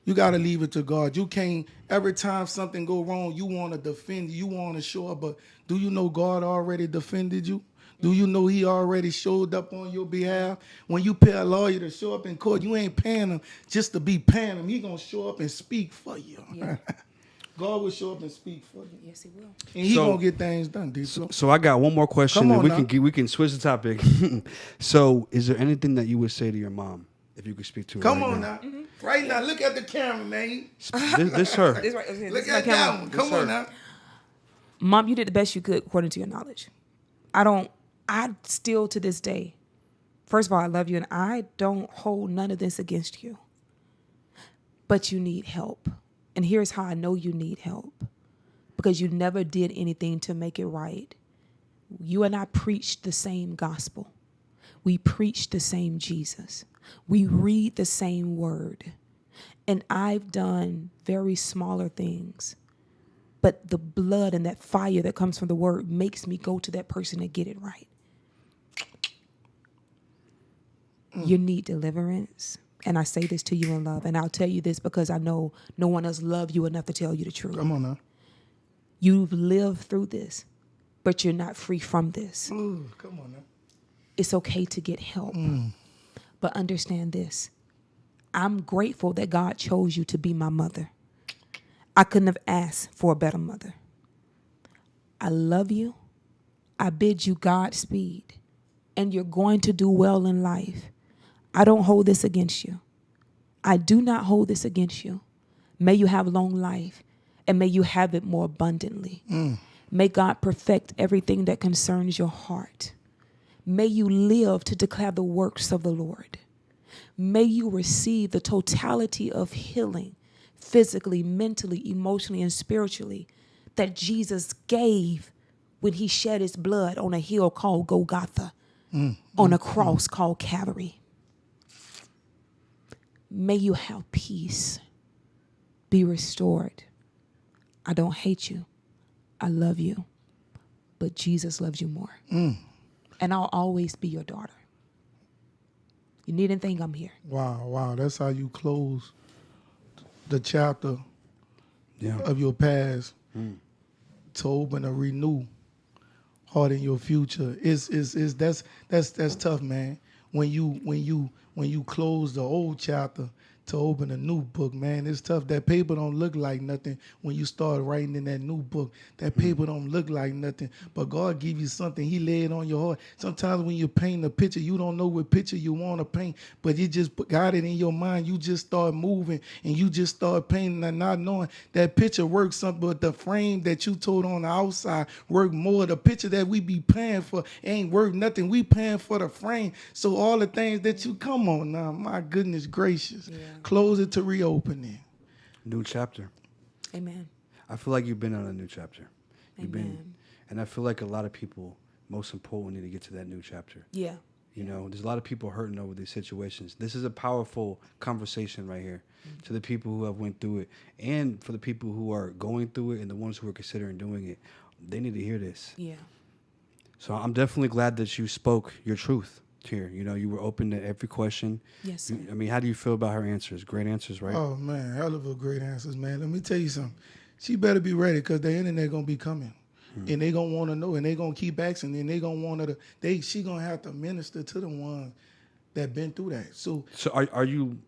You got to leave it to God. You can't, every time something go wrong, you want to defend, you want to show up, but do you know God already defended you? Do you know he already showed up on your behalf? When you pay a lawyer to show up in court, you ain't paying him just to be paying him. He going to show up and speak for you. Yeah. God will show up and speak for you. Yes, he will. And he going to get things done, D Phlo. So I got one more question, and we can switch the topic. So is there anything that you would say to your mom if you could speak to her Come on now. Mm-hmm. Right now, look at the camera, man. This her. Look at that one. Come on now. Mom, you did the best you could according to your knowledge. I still to this day, first of all, I love you and I don't hold none of this against you. But you need help. And here's how I know you need help. Because you never did anything to make it right. You and I preached the same gospel. We preach the same Jesus. We read the same word. And I've done very smaller things. But the blood and that fire that comes from the word makes me go to that person and get it right. You need deliverance. And I say this to you in love. And I'll tell you this because I know no one else loves you enough to tell you the truth. Come on now. You've lived through this, but you're not free from this. Ooh, come on now. It's okay to get help. But understand this. I'm grateful that God chose you to be my mother. I couldn't have asked for a better mother. I love you. I bid you Godspeed. And you're going to do well in life. I don't hold this against you. I do not hold this against you. May you have long life and may you have it more abundantly. May God perfect everything that concerns your heart. May you live to declare the works of the Lord. May you receive the totality of healing, physically, mentally, emotionally, and spiritually, that Jesus gave when he shed his blood on a hill called Golgotha, on a cross called Calvary. May you have peace, be restored. I don't hate you. I love you. But Jesus loves you more. And I'll always be your daughter. You need anything, I'm here. Wow. That's how you close the chapter of your past to open a renew heart in your future. That's tough, man. When you close the old chapter to open a new book, man, it's tough. That paper don't look like nothing when you start writing in that new book. That paper don't look like nothing, but God give you something. He laid it on your heart. Sometimes when you paint a picture, you don't know what picture you want to paint, but you just got it in your mind. You just start moving and you just start painting and not knowing that picture works something, but the frame that you told on the outside work more. The picture that we be paying for ain't worth nothing. We paying for the frame. So all the things that you, come on now, my goodness gracious. Yeah. Close it to reopen it. New chapter. Amen. I feel like you've been on a new chapter. Amen. And I feel like a lot of people, most importantly, to get to that new chapter. Yeah. You know, there's a lot of people hurting over these situations. This is a powerful conversation right here to the people who have went through it, and for the people who are going through it and the ones who are considering doing it. They need to hear this. Yeah. So I'm definitely glad that you spoke your truth here. You know, you were open to every question. Yes, sir. I mean, how do you feel about her answers? Great answers, right? Oh, man, hell of a great answers, man. Let me tell you something. She better be ready because the internet going to be coming. And they going to want to know, and they going to keep asking, and they going to want her to, she going to have to minister to the ones that been through that. So are you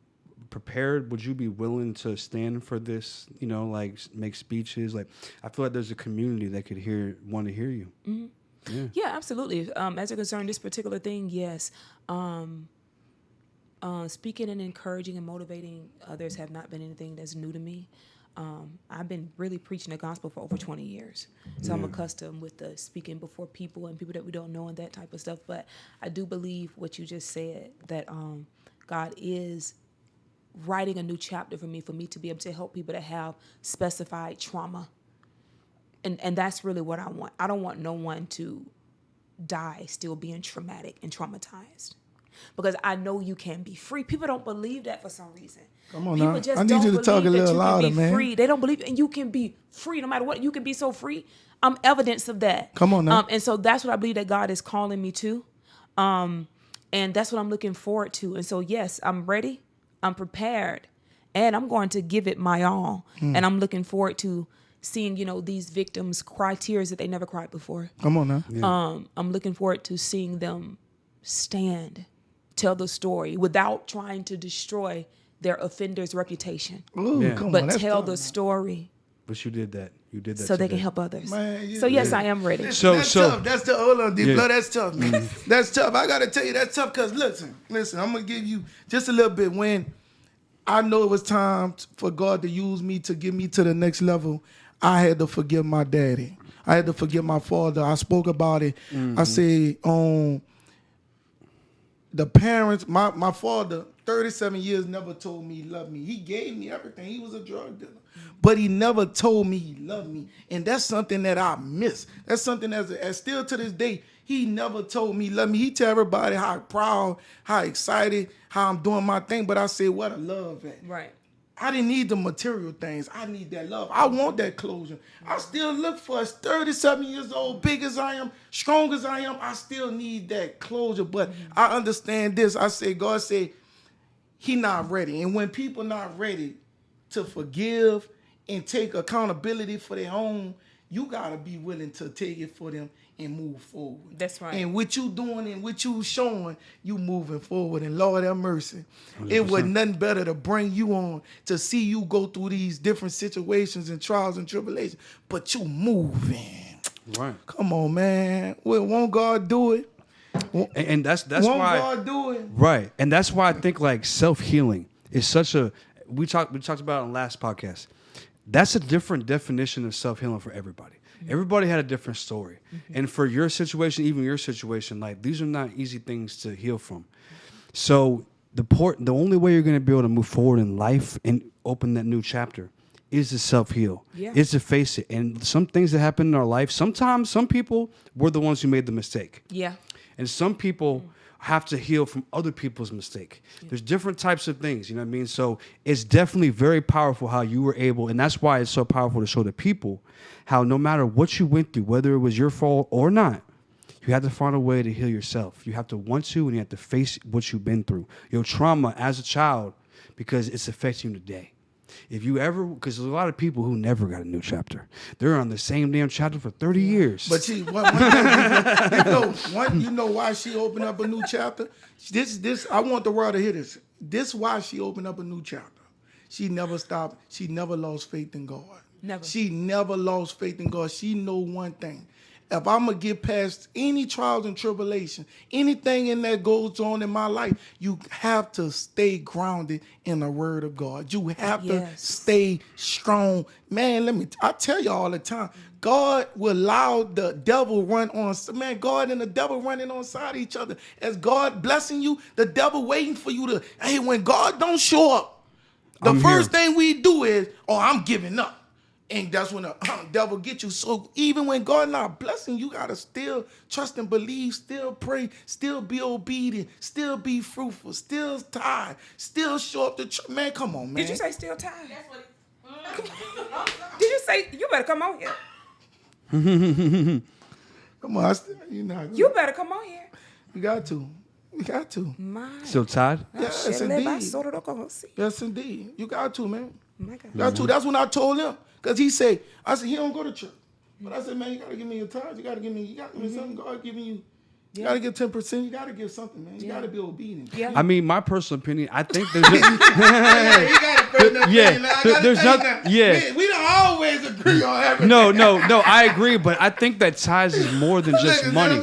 prepared? Would you be willing to stand for this, you know, like make speeches? Like, I feel like there's a community that could want to hear you. Mm-hmm. Yeah, absolutely. As it concerns this particular thing, yes. Speaking and encouraging and motivating others have not been anything that's new to me. I've been really preaching the gospel for over 20 years. So I'm accustomed with the speaking before people and people that we don't know and that type of stuff. But I do believe what you just said, that God is writing a new chapter for me to be able to help people that have specified trauma. And that's really what I want. I don't want no one to die still being traumatic and traumatized. Because I know you can be free. People don't believe that for some reason. Come on People now. just I need don't you to talk a believe that little you louder, can be man. free. They don't believe it. And you can be free no matter what. You can be so free. I'm evidence of that. Come on now. And so that's what I believe that God is calling me to. And that's what I'm looking forward to. And so, yes, I'm ready. I'm prepared. And I'm going to give it my all. And I'm looking forward to seeing, these victims cry tears that they never cried before. Come on now. Yeah. I'm looking forward to seeing them stand, tell the story without trying to destroy their offender's reputation. Ooh, Yeah. come on, But that's tell tough, the man. story But you did that. You did that. so they today. can help others. Man, So yes, I am ready. That's So- tough. That's tough. Hold on, D Yeah. Phlo. That's tough, man. That's tough. I gotta tell you, that's tough. Cause listen. I'm gonna give you just a little bit. When I know it was time for God to use me to get me to the next level, I had to forgive my daddy. I had to forgive my father. I spoke about it. I said, the parents, my father, 37 years, never told me he loved me. He gave me everything. He was a drug dealer. But he never told me he loved me. And that's something that I miss. That's something as still to this day, he never told me he loved me. He tell everybody how proud, how excited, how I'm doing my thing. But I said, what a love at. Right. I didn't need the material things. I need that love. I want that closure. I still look for us. 37 years old, big as I am, strong as I am, I still need that closure. But I understand this. I say, God said, he not ready. And when people not ready to forgive and take accountability for their own, you got to be willing to take it for them and move forward. That's right. And what you doing and what you showing, you moving forward. And Lord have mercy. 100%. It was nothing better to bring you on, to see you go through these different situations and trials and tribulations, but you moving. Right. Come on, man. Well, won't God do it? And that's won't why God do it? Right. And that's why I think like self-healing is such a we talked about it on last podcast. That's a different definition of self-healing for everybody. Everybody had a different story. And for your situation, even your situation, like these are not easy things to heal from. So the only way you're going to be able to move forward in life and open that new chapter is to self-heal. Yeah. Is to face it. And some things that happen in our life, sometimes some people were the ones who made the mistake. Yeah. And some people have to heal from other people's mistake. There's different types of things, you know what I mean? So it's definitely very powerful how you were able, and that's why it's so powerful to show the people how no matter what you went through, whether it was your fault or not, you have to find a way to heal yourself. You have to want to, and you have to face what you've been through, your trauma as a child, because it's affecting you today. If you ever, because there's a lot of people who never got a new chapter. They're on the same damn chapter for 30 years. But you know why she opened up a new chapter? This I want the world to hear this. This why she opened up a new chapter. She never stopped. She never lost faith in God. Never. She never lost faith in God. She know one thing. If I'm going to get past any trials and tribulation, anything in that goes on in my life, you have to stay grounded in the word of God. You have to stay strong. Man, I tell you all the time, God will allow the devil run on. Man, God and the devil running on side of each other. As God blessing you, the devil waiting for you to, hey, when God don't show up, the first thing we do is, I'm giving up. And that's when the devil get you. So even when God not blessing, you got to still trust and believe, still pray, still be obedient, still be fruitful, still tithe, still show up to church. Man, come on, man. Did you say still tithe? That's what Did you say, you better come on here? Come on. You better come on here. You got to. You got to. Still tied? Yes, indeed. Yes, indeed. You got to, man. My God. Got to. That's when I told him. Because I said, he don't go to church. But I said, man, you got to give me your tithes. You got to give me something. God giving you. You got to give 10%. You got to give something, man. You got to be obedient. Yeah. I mean, my personal opinion, I think there's just... You got to put enough there's nothing... Yeah. We don't always agree on everything. No, I agree, but I think that tithes is more than just money.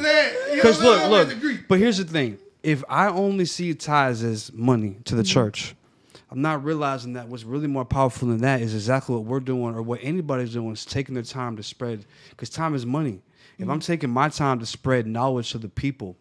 Because look, but here's the thing. If I only see tithes as money to the church, I'm not realizing that what's really more powerful than that is exactly what we're doing or what anybody's doing is taking their time to spread, because time is money. If I'm taking my time to spread knowledge to the people,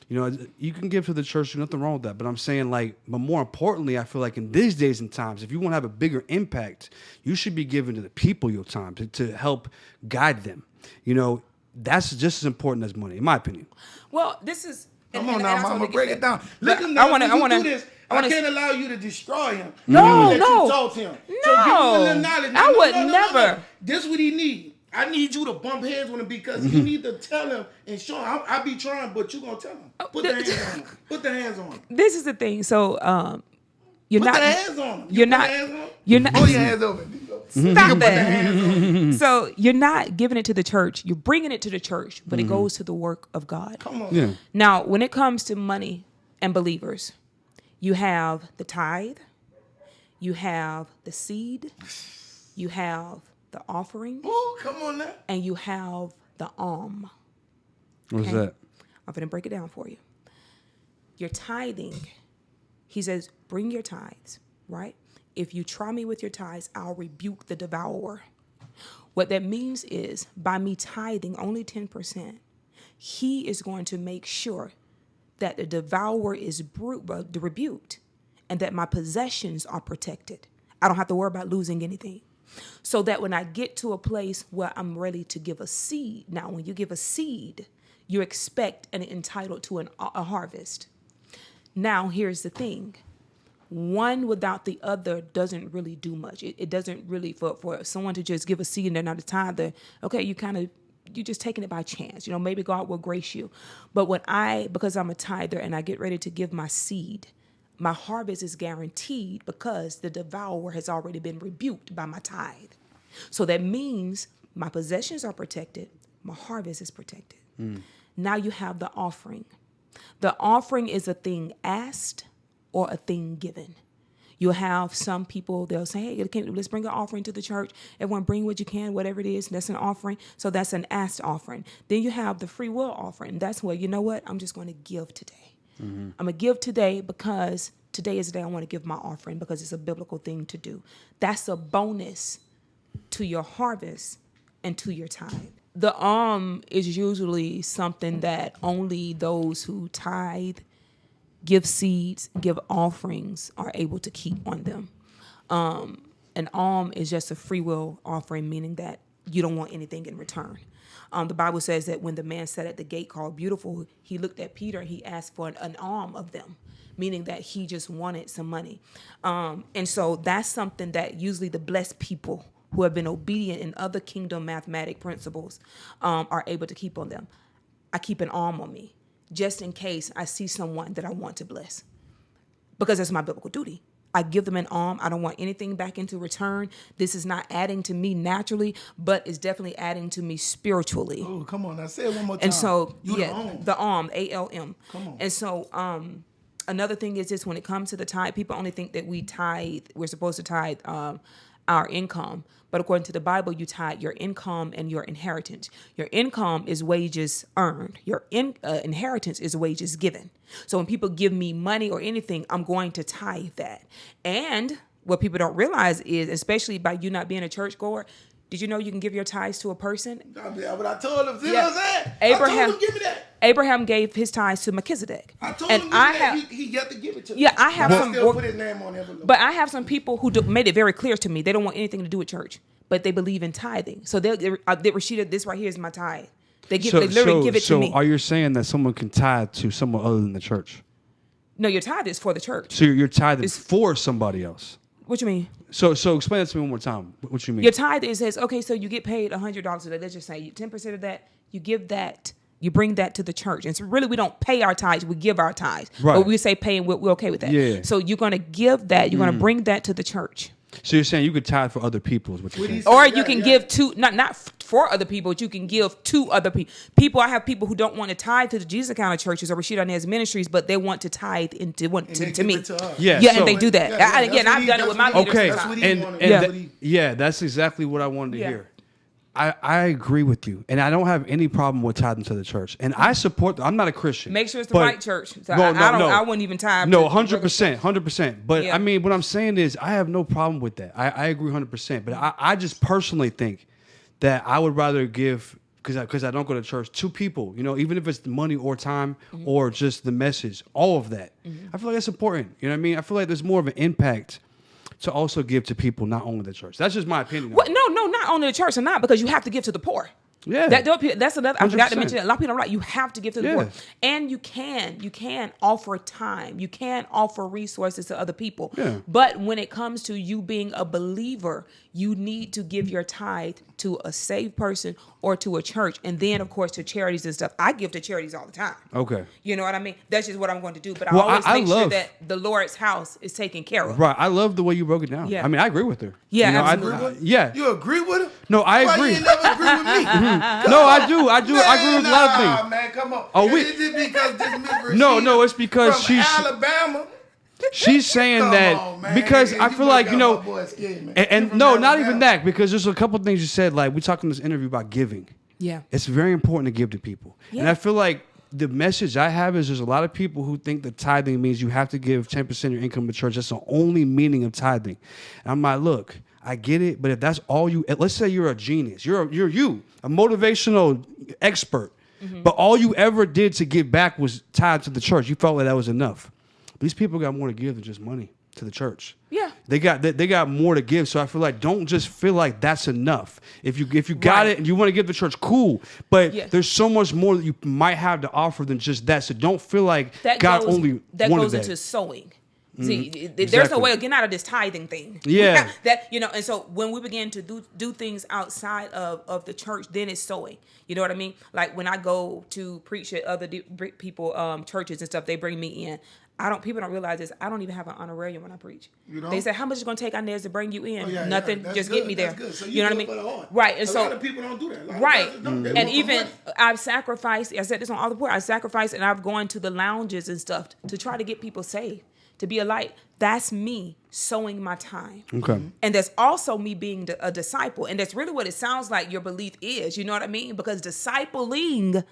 You know, you can give to the church. There's nothing wrong with that. But I'm saying, like, but more importantly, I feel like in these days and times, if you want to have a bigger impact, you should be giving to the people your time to help guide them. You know, that's just as important as money, in my opinion. Well, this is. Come on now, Mama, break it down. Look at I want to do this. I can't allow you to destroy him. No. You talk to him. No. So give him a little knowledge. I would never. No. This is what he need. I need you to bump heads with him because you need to tell him and show him. I be trying, but you gonna tell him. Put the hands on him. Put the hands on him. This is the thing. So you're Put not. the hands on him. You're not. You're not. Pull your hands over. Stop that. So you're not giving it to the church. You're bringing it to the church, but it goes to the work of God. Come on. Yeah. Now, when it comes to money and believers, you have the tithe, you have the seed, you have the offering. Oh, come on now. And you have the alm. What's that? I'm going to break it down for you. Your tithing, he says, bring your tithes, right? If you try me with your tithes, I'll rebuke the devourer. What that means is by me tithing only 10%, he is going to make sure that the devourer is rebuked and that my possessions are protected. I don't have to worry about losing anything. So that when I get to a place where I'm ready to give a seed, now when you give a seed, you expect and entitled to a harvest. Now here's the thing. One without the other doesn't really do much. It doesn't really, for someone to just give a seed and they're not a tither, okay, you're just taking it by chance. You know, maybe God will grace you. But because I'm a tither and I get ready to give my seed, my harvest is guaranteed because the devourer has already been rebuked by my tithe. So that means my possessions are protected. My harvest is protected. Now you have the offering. The offering is a thing asked or a thing given. You'll have some people, they'll say, hey, let's bring an offering to the church. Everyone bring what you can, whatever it is. That's an offering. So that's an asked offering. Then you have the free will offering. That's where, you know what? I'm just going to give today. I'm going to give today because today is the day I want to give my offering because it's a biblical thing to do. That's a bonus to your harvest and to your tithe. The is usually something that only those who tithe, give seeds, give offerings are able to keep on them. An alm is just a free will offering, meaning that you don't want anything in return. The Bible says that when the man sat at the gate called Beautiful, he looked at Peter and he asked for an alm of them, meaning that he just wanted some money. And so that's something that usually the blessed people who have been obedient in other kingdom mathematic principles are able to keep on them. I keep an alm on me just in case I see someone that I want to bless because that's my biblical duty. I give them an alm. I don't want anything back into return. This is not adding to me naturally, but it's definitely adding to me spiritually. Oh, come on. Now say it one more time. And so, the alm, ALM. Come on. And so, another thing is this, when it comes to the tithe, people only think that we're supposed to tithe our income. But according to the Bible, you tithe your income and your inheritance. Your income is wages earned. Your inheritance is wages given. So when people give me money or anything, I'm going to tithe that. And what people don't realize is, especially by you not being a churchgoer, did you know you can give your tithes to a person? Yeah, but I told him, see what I'm saying? Abraham, I told him, give me that. Abraham gave his tithes to Melchizedek. I told him, he yet to give it to me. Yeah, I have some. Still put his name on envelope. But I have some people who made it very clear to me they don't want anything to do with church, but they believe in tithing. So Rashida, this right here is my tithe. They literally give it to me. So are you saying that someone can tithe to someone other than the church? No, your tithe is for the church. So you're tithing for somebody else. What you mean? So explain that to me one more time. What you mean? Your tithe says, okay, so you get paid $100 a day. Let's just say 10% of that, you give that, you bring that to the church. And so really we don't pay our tithes, we give our tithes. Right. But we say pay and we're okay with that. Yeah. So you're going to give that, you're going to bring that to the church. So you're saying you could tithe for other people is what you're saying. Or you can give to, not for other people, but you can give to other people. I have people who don't want to tithe to the Jesus County churches or Rashida Inez Ministries, but they want to tithe to me. And they do that. Again, I've done it with my leaders. Okay, that's exactly what I wanted to hear. I agree with you, and I don't have any problem with tithing to the church, and I support. I'm not a Christian. Make sure it's the right church. So I wouldn't even tithe. No, 100%. But I mean, what I'm saying is, I have no problem with that. I agree 100%. But I just personally think that I would rather give because I don't go to church, to people, you know, even if it's money or time or just the message, all of that. I feel like that's important. You know what I mean? I feel like there's more of an impact to also give to people, not only the church. That's just my opinion. Well, no, not only the church, or not, because you have to give to the poor. Yeah, that's another. 100%. I forgot to mention that. A lot of people are right. You have to give to the poor, and you can offer time. You can offer resources to other people. Yeah. But when it comes to you being a believer, you need to give your tithe to a saved person or to a church, and then of course to charities and stuff. I give to charities all the time. Okay. You know what I mean? That's just what I'm going to do. But I always make sure that the Lord's house is taken care of. Right. I love the way you broke it down. Yeah. I mean, I agree with her. Yeah, you know, absolutely. Yeah. You agree with her? No, I agree. Why you never agree with me? No, I do. I agree with a lot of things. Man, come on. Oh, Is it because this Miss Rashida No, it's because from she's Alabama? She's saying Come that on, man. because I feel like, you know, scared, and no, not even that, because there's a couple things you said, like we talked in this interview about giving. Yeah. It's very important to give to people. Yeah. And I feel like the message I have is there's a lot of people who think that tithing means you have to give 10% of your income to church. That's the only meaning of tithing. And I'm like, look, I get it, but if that's all you, let's say you're a genius, you're a motivational expert, but all you ever did to give back was tithe to the church. You felt like that was enough. These people got more to give than just money to the church. Yeah. They got more to give. So I feel like don't just feel like that's enough. If you got it and you want to give the church, cool. But there's so much more that you might have to offer than just that. So don't feel like that God goes, only that wanted goes that. into sowing. See, there's Exactly. no way of getting out of this tithing thing. Yeah. That, you know, and so when we begin to do things outside of the church, then it's sowing. You know what I mean? Like when I go to preach at other people, churches and stuff, they bring me in. People don't realize this. I don't even have an honorarium when I preach. You know? They say, how much is it going to take on theirs to bring you in? Nothing. Just get me there. So you know what I mean? Right. And a lot of people don't do that. Right. And even I've sacrificed, I said this on all the board, I sacrificed and I've gone to the lounges and stuff to try to get people saved, to be a light. That's me sowing my time. Okay. And that's also me being a disciple. And that's really what it sounds like your belief is. You know what I mean? Because discipling,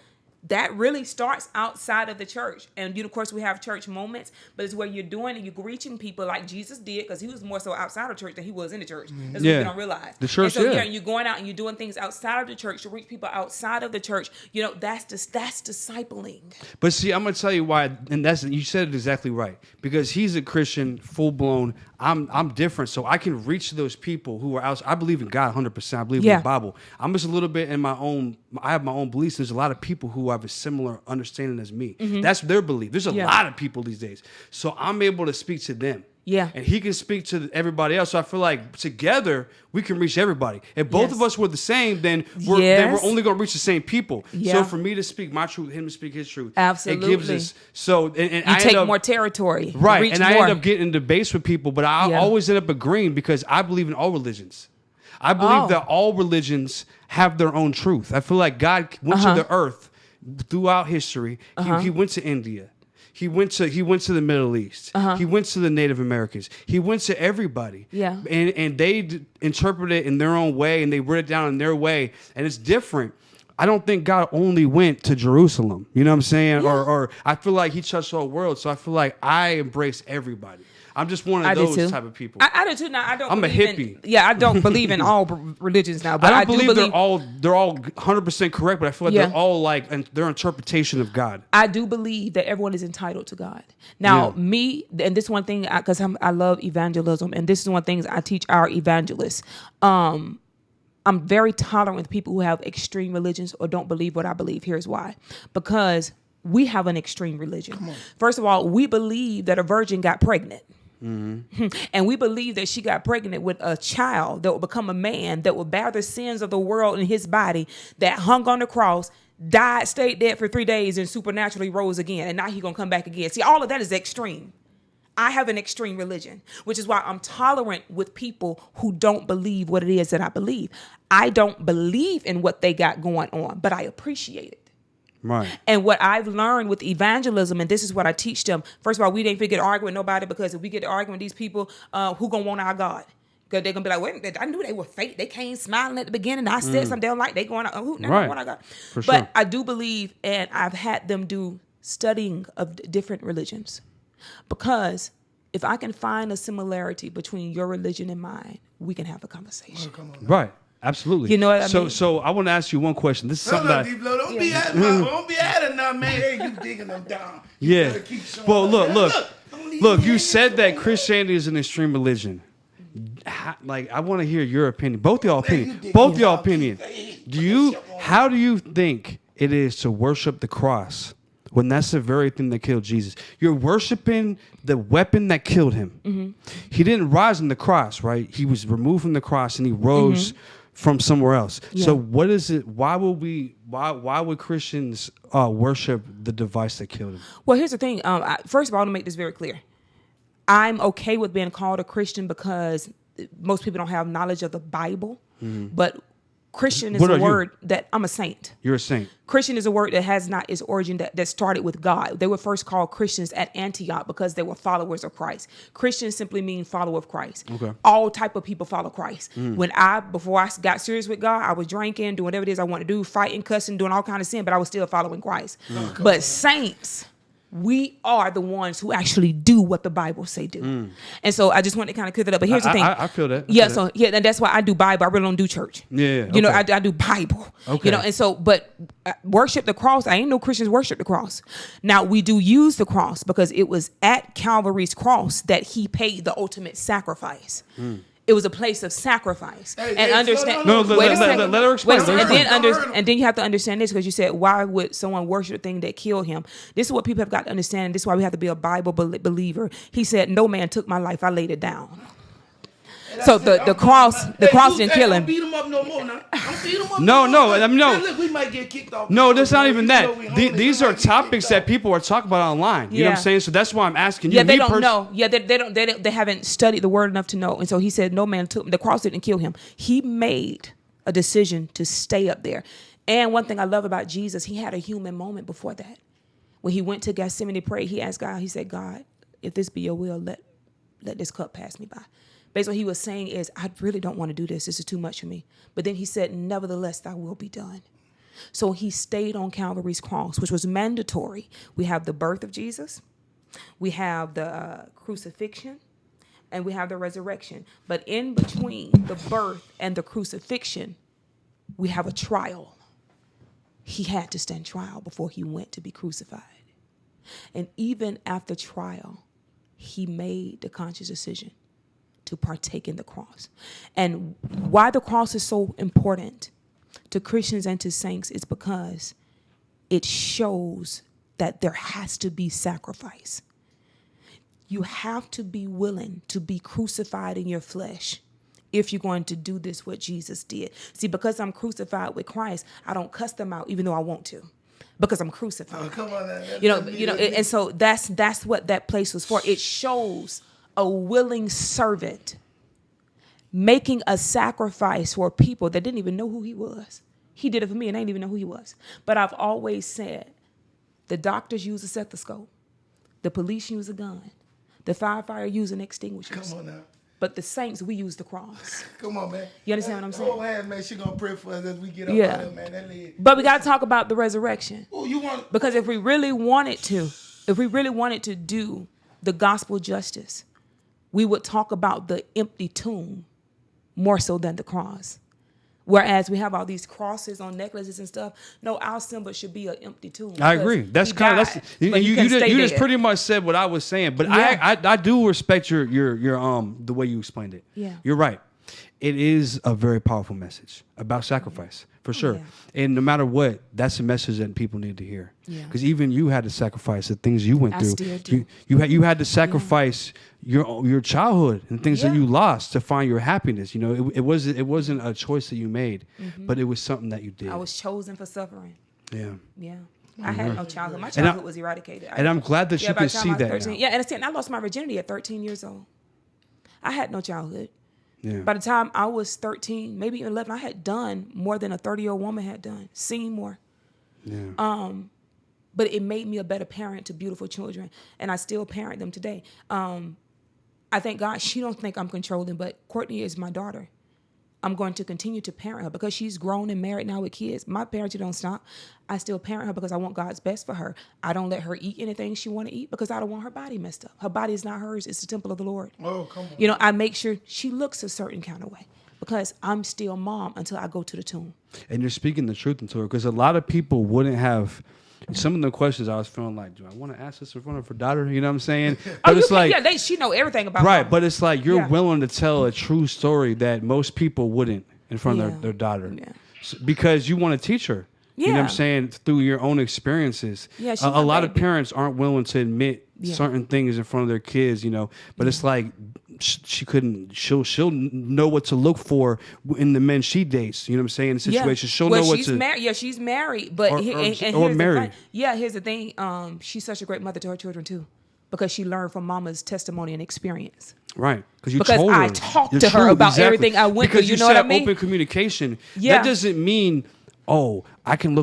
that really starts outside of the church. And of course, we have church moments, but it's where you're doing and you're reaching people like Jesus did, because he was more so outside of church than he was in the church. That's what you don't realize. The church, and so, and you're going out and you're doing things outside of the church to reach people outside of the church. You know, that's discipling. But see, I'm going to tell you why, and you said it exactly right. Because he's a Christian, full-blown. I'm different, so I can reach those people who are out. I believe in God 100%. I believe in the Bible. I'm just a little bit in my own. I have my own beliefs. There's a lot of people who have a similar understanding as me. That's their belief. There's a lot of people these days, so I'm able to speak to them. Yeah. And he can speak to everybody else. So I feel like together we can reach everybody. If both of us were the same, then we're only going to reach the same people. Yeah. So for me to speak my truth, him to speak his truth, absolutely, it gives us. So and you take more territory, right? Reach and more. I end up getting in debates with people, but I always end up agreeing because I believe in all religions. I believe that all religions have their own truth. I feel like God went to the earth throughout history. He went to India. He went to the Middle East. He went to the Native Americans. He went to everybody. Yeah. And they interpreted it in their own way, and they wrote it down in their way, and it's different. I don't think God only went to Jerusalem. You know what I'm saying? Yeah. Or I feel like he touched the whole world. So I feel like I embrace everybody. I'm just one of those type of people. I do too. Now I'm a hippie. I don't believe in all religions now, but I don't believe they're all 100% correct, but I feel like they're all like their interpretation of God. I do believe that everyone is entitled to God. Now, me, and this is one thing, because I love evangelism, and this is one thing I teach our evangelists. I'm very tolerant with people who have extreme religions or don't believe what I believe. Here's why. Because we have an extreme religion. First of all, we believe that a virgin got pregnant. Mm-hmm. And we believe that she got pregnant with a child that will become a man that will bear the sins of the world in his body, that hung on the cross, died, stayed dead for 3 days, and supernaturally rose again. And now he's going to come back again. See, all of that is extreme. I have an extreme religion, which is why I'm tolerant with people who don't believe what it is that I believe. I don't believe in what they got going on, but I appreciate it. Right. And what I've learned with evangelism, and this is what I teach them. First of all, we ain't finna get to argue with nobody, because if we get to argue with these people, who gonna want our God? Because they're gonna be like, wait, I knew they were fake. They came smiling at the beginning. I said something they don't like. They going, who? No, want our God. For but sure. I do believe, and I've had them do studying of different religions, because if I can find a similarity between your religion and mine, we can have a conversation. Right. Absolutely. You know what I mean? So I want to ask you one question. This is something that Don't be at it now, man. Hey, you digging them down. Yeah. Well, look. You said that Christianity is an extreme religion. Like, I want to hear your opinion. Both y'all opinion. How do you think it is to worship the cross when that's the very thing that killed Jesus? You're worshiping the weapon that killed him. Mm-hmm. He didn't rise on the cross, right? He was removed from the cross and he rose from somewhere else. Yeah. So what is it? Why would Christians worship the device that killed him? Well, here's the thing. First of all, I want to make this very clear. I'm okay with being called a Christian because most people don't have knowledge of the Bible, but Christian is a word that I'm a saint. You're a saint. Christian is a word that has not its origin that started with God. They were first called Christians at Antioch because they were followers of Christ. Christians simply mean follower of Christ. Okay. All type of people follow Christ. Before I got serious with God, I was drinking, doing whatever it is I wanted to do, fighting, cussing, doing all kind of sin, but I was still following Christ. But saints, we are the ones who actually do what the Bible say do. And so I just want to kind of clear that up. But here's the thing. I feel that. And that's why I do Bible. I really don't do church. Yeah. You know, I do Bible. Okay. You know, and so, but worship the cross. I ain't no Christians worship the cross. Now, we do use the cross because it was at Calvary's cross that he paid the ultimate sacrifice. It was a place of sacrifice. Understand. Let her explain. And then you have to understand this because you said, why would someone worship the thing that killed him? This is what people have got to understand. This is why we have to be a Bible believer. He said, no man took my life. I laid it down. So the cross didn't kill him. Don't beat him up no more now. Don't beat him up no. Look, we might get kicked off. No, that's not even that. These are topics that people are talking about online. You know what I'm saying? So that's why I'm asking you. Yeah, they don't know. Yeah, they haven't studied the word enough to know. And so he said, no man took the cross didn't kill him. He made a decision to stay up there. And one thing I love about Jesus, he had a human moment before that. When he went to Gethsemane to pray, he asked God, he said, God, if this be your will, let this cup pass me by. Basically, what he was saying is, I really don't want to do this. This is too much for me. But then he said, nevertheless, thy will be done. So he stayed on Calvary's cross, which was mandatory. We have the birth of Jesus. We have the crucifixion. And we have the resurrection. But in between the birth and the crucifixion, we have a trial. He had to stand trial before he went to be crucified. And even after trial, he made the conscious decision to partake in the cross. And why the cross is so important to Christians and to saints is because it shows that there has to be sacrifice. You have to be willing to be crucified in your flesh if you're going to do this what Jesus did. See, because I'm crucified with Christ, I don't cuss them out even though I want to. Because I'm crucified. Oh, come on, and so that's what that place was for. It shows a willing servant making a sacrifice for people that didn't even know who he was. He did it for me and I didn't even know who he was. But I've always said, the doctors use a stethoscope. The police use a gun. The firefighter use an extinguisher. Come on now. But the saints, we use the cross. Come on, man. You understand what I'm saying? Oh, man, she gonna pray for us as we get up out of there, man. But we got to talk about the resurrection. Oh, you want? Because if we really wanted to do the gospel justice, we would talk about the empty tomb more so than the cross. Whereas we have all these crosses on necklaces and stuff. No, our symbol should be an empty tomb. I agree. That's kind of you just pretty much said what I was saying. But I do respect your the way you explained it. Yeah, you're right. It is a very powerful message about sacrifice, for sure. Yeah. And no matter what, that's a message that people need to hear. Because even you had to sacrifice the things you went through. Still do. You had to sacrifice your childhood and things that you lost to find your happiness. You know, it wasn't a choice that you made, but it was something that you did. I was chosen for suffering. Yeah. Yeah. I had no childhood. My childhood was eradicated. And I'm glad that you can see that now. Yeah, and I lost my virginity at 13 years old. I had no childhood. Yeah. By the time I was 13, maybe even 11, I had done more than a 30-year-old woman had done, seen more. Yeah. But it made me a better parent to beautiful children, and I still parent them today. I thank God she don't think I'm controlling, but Courtney is my daughter. I'm going to continue to parent her because she's grown and married now with kids. My parenting don't stop. I still parent her because I want God's best for her. I don't let her eat anything she want to eat because I don't want her body messed up. Her body is not hers. It's the temple of the Lord. Oh, come on. You know, I make sure she looks a certain kind of way because I'm still mom until I go to the tomb. And you're speaking the truth into her, because a lot of people wouldn't have. Some of the questions I was feeling like, do I want to ask this in front of her daughter? You know what I'm saying? But it's like, she know everything about right. mama. But it's like you're willing to tell a true story that most people wouldn't in front of their daughter, because you want to teach her. You know what I'm saying? Through your own experiences. Yeah, a lot of parents aren't willing to admit certain things in front of their kids. You know, but it's like she'll know what to look for in the men she dates. You know what I'm saying? In situations, she'll know what to. She's married, but or married. Here's the thing. She's such a great mother to her children too, because she learned from mama's testimony and experience. Right, because I talked to her about everything I went through. You know what I mean? Open communication. Yeah. That doesn't mean, I can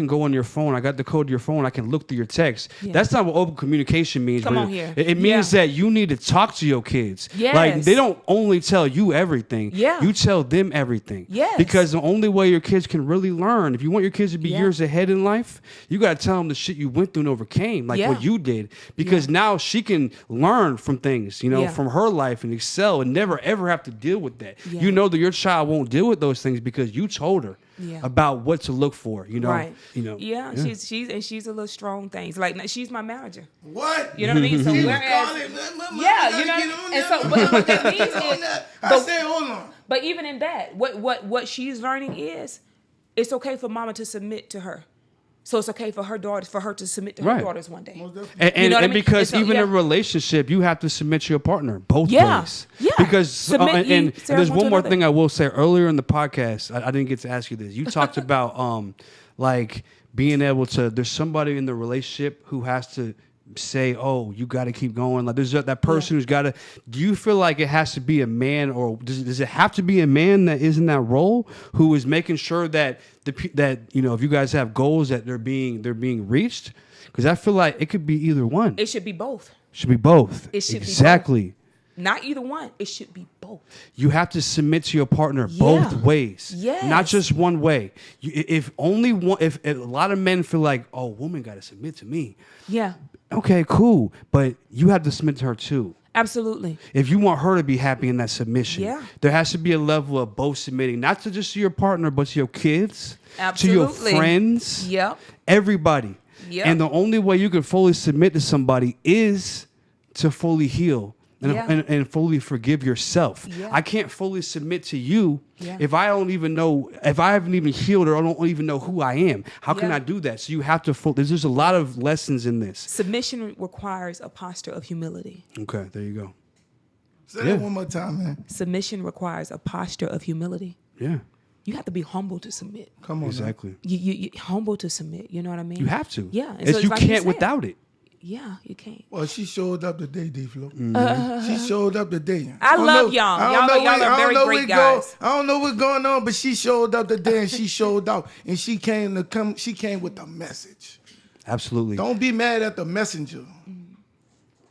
go on your phone. I got the code to your phone. I can look through your text. Yeah. That's not what open communication means. Come on here. It means that you need to talk to your kids. Yes. Like, they don't only tell you everything. Yeah. You tell them everything. Yes. Because the only way your kids can really learn, if you want your kids to be years ahead in life, you got to tell them the shit you went through and overcame, like what you did. Because now she can learn from things, from her life and excel and never, ever have to deal with that. Yeah. You know that your child won't deal with those things because you told her. About what to look for, right? Yeah. She's a little strong things. Like, she's my manager. What? You know what I mean? So whereas, and so what that means is, I say, hold on. But even in that, what she's learning is, it's okay for mama to submit to her. So it's okay for her to submit to her daughters one day. And because even in a relationship, you have to submit to your partner both ways. Yeah. Because there's one more thing I will say. Earlier in the podcast, I didn't get to ask you this. You talked about like being able to. There's somebody in the relationship who has to say, you got to keep going. Like, there's that person who's got to. Do you feel like it has to be a man, or does it have to be a man that is in that role, who is making sure that if you guys have goals, that they're being reached? Because I feel like it could be either one. It should be both. It should be both. Exactly. Be both. Not either one. It should be both. You have to submit to your partner both ways. Yes. Not just one way. If a lot of men feel like, woman got to submit to me. Yeah. Okay, cool. But you have to submit to her too. Absolutely. If you want her to be happy in that submission, there has to be a level of both submitting, not to just to your partner, but to your kids, to your friends, everybody. Yep. And the only way you can fully submit to somebody is to fully heal and fully forgive yourself. Yeah. I can't fully submit to you if I haven't even healed, or I don't even know who I am. How can I do that? So you have to there's a lot of lessons in this. Submission requires a posture of humility. Okay, there you go. Say that one more time, man. Submission requires a posture of humility. Yeah. You have to be humble to submit. Come on. Exactly. You humble to submit. You know what I mean? You have to. Yeah. And so you can't without it. Yeah, you can't. Well, she showed up today, D Phlo. Mm-hmm. She showed up today. I love y'all. Y'all are very great guys. I don't know what's going on, but she showed up today and she showed out, and she came with a message. Absolutely. Don't be mad at the messenger.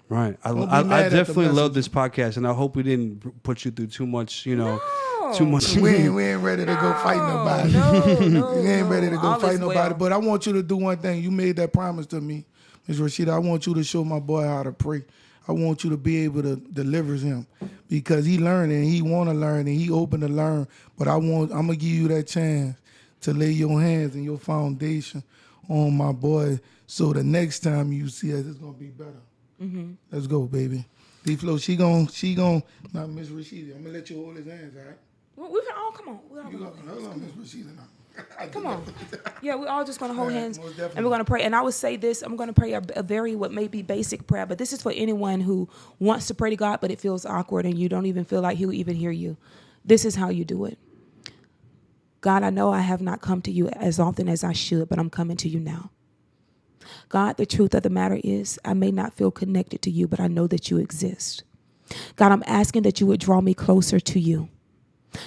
Right. I definitely love this podcast, and I hope we didn't put you through too much. Too much. We ain't ready to go fight nobody. We ain't ready to go fight nobody. But I want you to do one thing. You made that promise to me, Ms. Rashida. I want you to show my boy how to pray. I want you to be able to deliver him, because he learning, he want to learn, and he open to learn. But I'm gonna give you that chance to lay your hands and your foundation on my boy, so the next time you see us, it's gonna be better. Mm-hmm. Let's go, baby. D Phlo, she gon' not Miss Rashida. I'm gonna let you hold his hands, all right? We can all come on. Hold on, Miss Rashida now. Come on. Yeah, we're all just going to hold hands, and we're going to pray. And I would say this, I'm going to pray a very, what may be basic prayer, but this is for anyone who wants to pray to God, but it feels awkward and you don't even feel like he'll even hear you. This is how you do it. God, I know I have not come to you as often as I should, but I'm coming to you now. God, the truth of the matter is, I may not feel connected to you, but I know that you exist. God, I'm asking that you would draw me closer to you.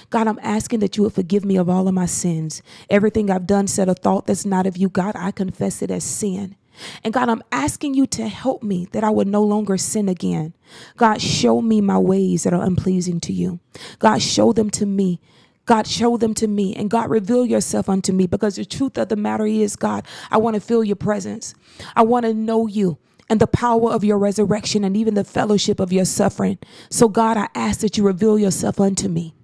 God, I'm asking that you would forgive me of all of my sins. Everything I've done, said, or thought that's not of you, God, I confess it as sin. And God, I'm asking you to help me that I would no longer sin again. God, show me my ways that are unpleasing to you. God, show them to me. God, show them to me. And God, reveal yourself unto me, because the truth of the matter is, God, I want to feel your presence. I want to know you and the power of your resurrection and even the fellowship of your suffering. So God, I ask that you reveal yourself unto me.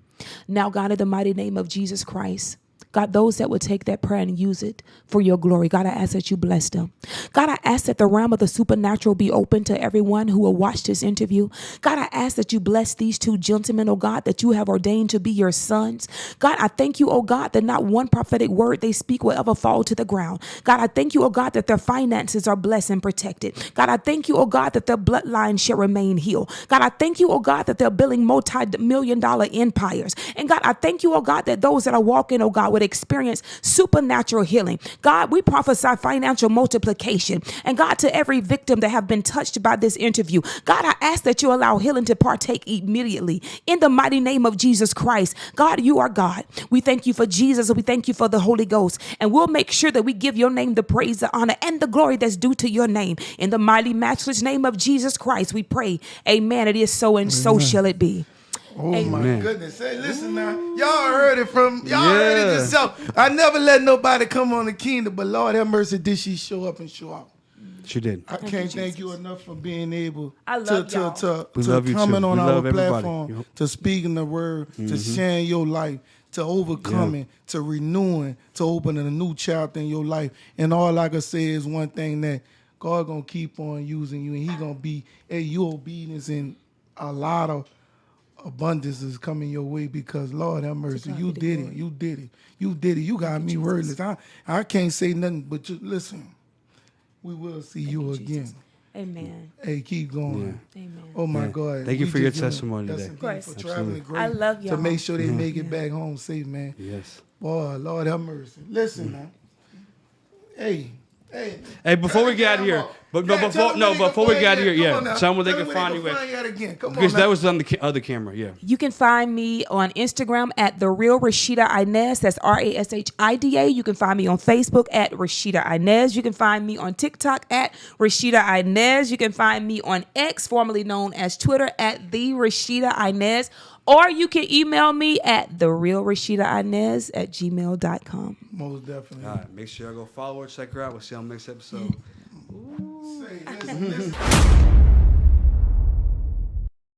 Now, God, in the mighty name of Jesus Christ, God, those that would take that prayer and use it for your glory, God, I ask that you bless them. God, I ask that the realm of the supernatural be open to everyone who will watch this interview. God, I ask that you bless these two gentlemen, oh God, that you have ordained to be your sons. God, I thank you, oh God, that not one prophetic word they speak will ever fall to the ground. God, I thank you, oh God, that their finances are blessed and protected. God, I thank you, oh God, that their bloodline shall remain healed. God, I thank you, oh God, that they're building multi-million-dollar empires. And God, I thank you, oh God, that those that are walking, oh God, would experience supernatural healing. God, we prophesy financial multiplication. And God, to every victim that have been touched by this interview, God, I ask that you allow healing to partake immediately in the mighty name of Jesus Christ. God, you are God. We thank you for Jesus. We thank you for the Holy Ghost. And we'll make sure that we give your name the praise, the honor, and the glory that's due to your name. In the mighty, matchless name of Jesus Christ, we pray. Amen. It is so, and so shall it be. Oh, Amen. my goodness. Hey, listen now. Y'all heard it heard it yourself. I never let nobody come on the kingdom, but Lord have mercy, did she show up and show out. She did. I can't thank you enough for being able to coming on our platform, everybody. to speaking the word, to sharing your life, to overcoming, to renewing, to opening a new chapter in your life. And all I can say is one thing, that God gonna keep on using you, and he gonna be, your obedience in a lot of abundance is coming your way, because Lord have mercy, you did it. You got me wordless. I can't say nothing but listen. We will see you again. Jesus. Amen. Hey, keep going. Yeah. Amen. Oh my God. Thank you for your testimony today. For traveling great. I love y'all. To make sure they make it back home safe, man. Yes. Boy, Lord have mercy. Listen, man. Hey, before we get out of here, before we get out of here, tell them where they can find you at. Because that was on the other camera, You can find me on Instagram at The Real Rashida Inez. That's Rashida. You can find me on Facebook at Rashida Inez. You can find me on TikTok at Rashida Inez. You can find me on X, formerly known as Twitter, at The Rashida Inez. Or you can email me at therealRashidaInez@gmail.com. Most definitely. All right, make sure y'all go follow her, check her out. We'll see you on the next episode. Listen.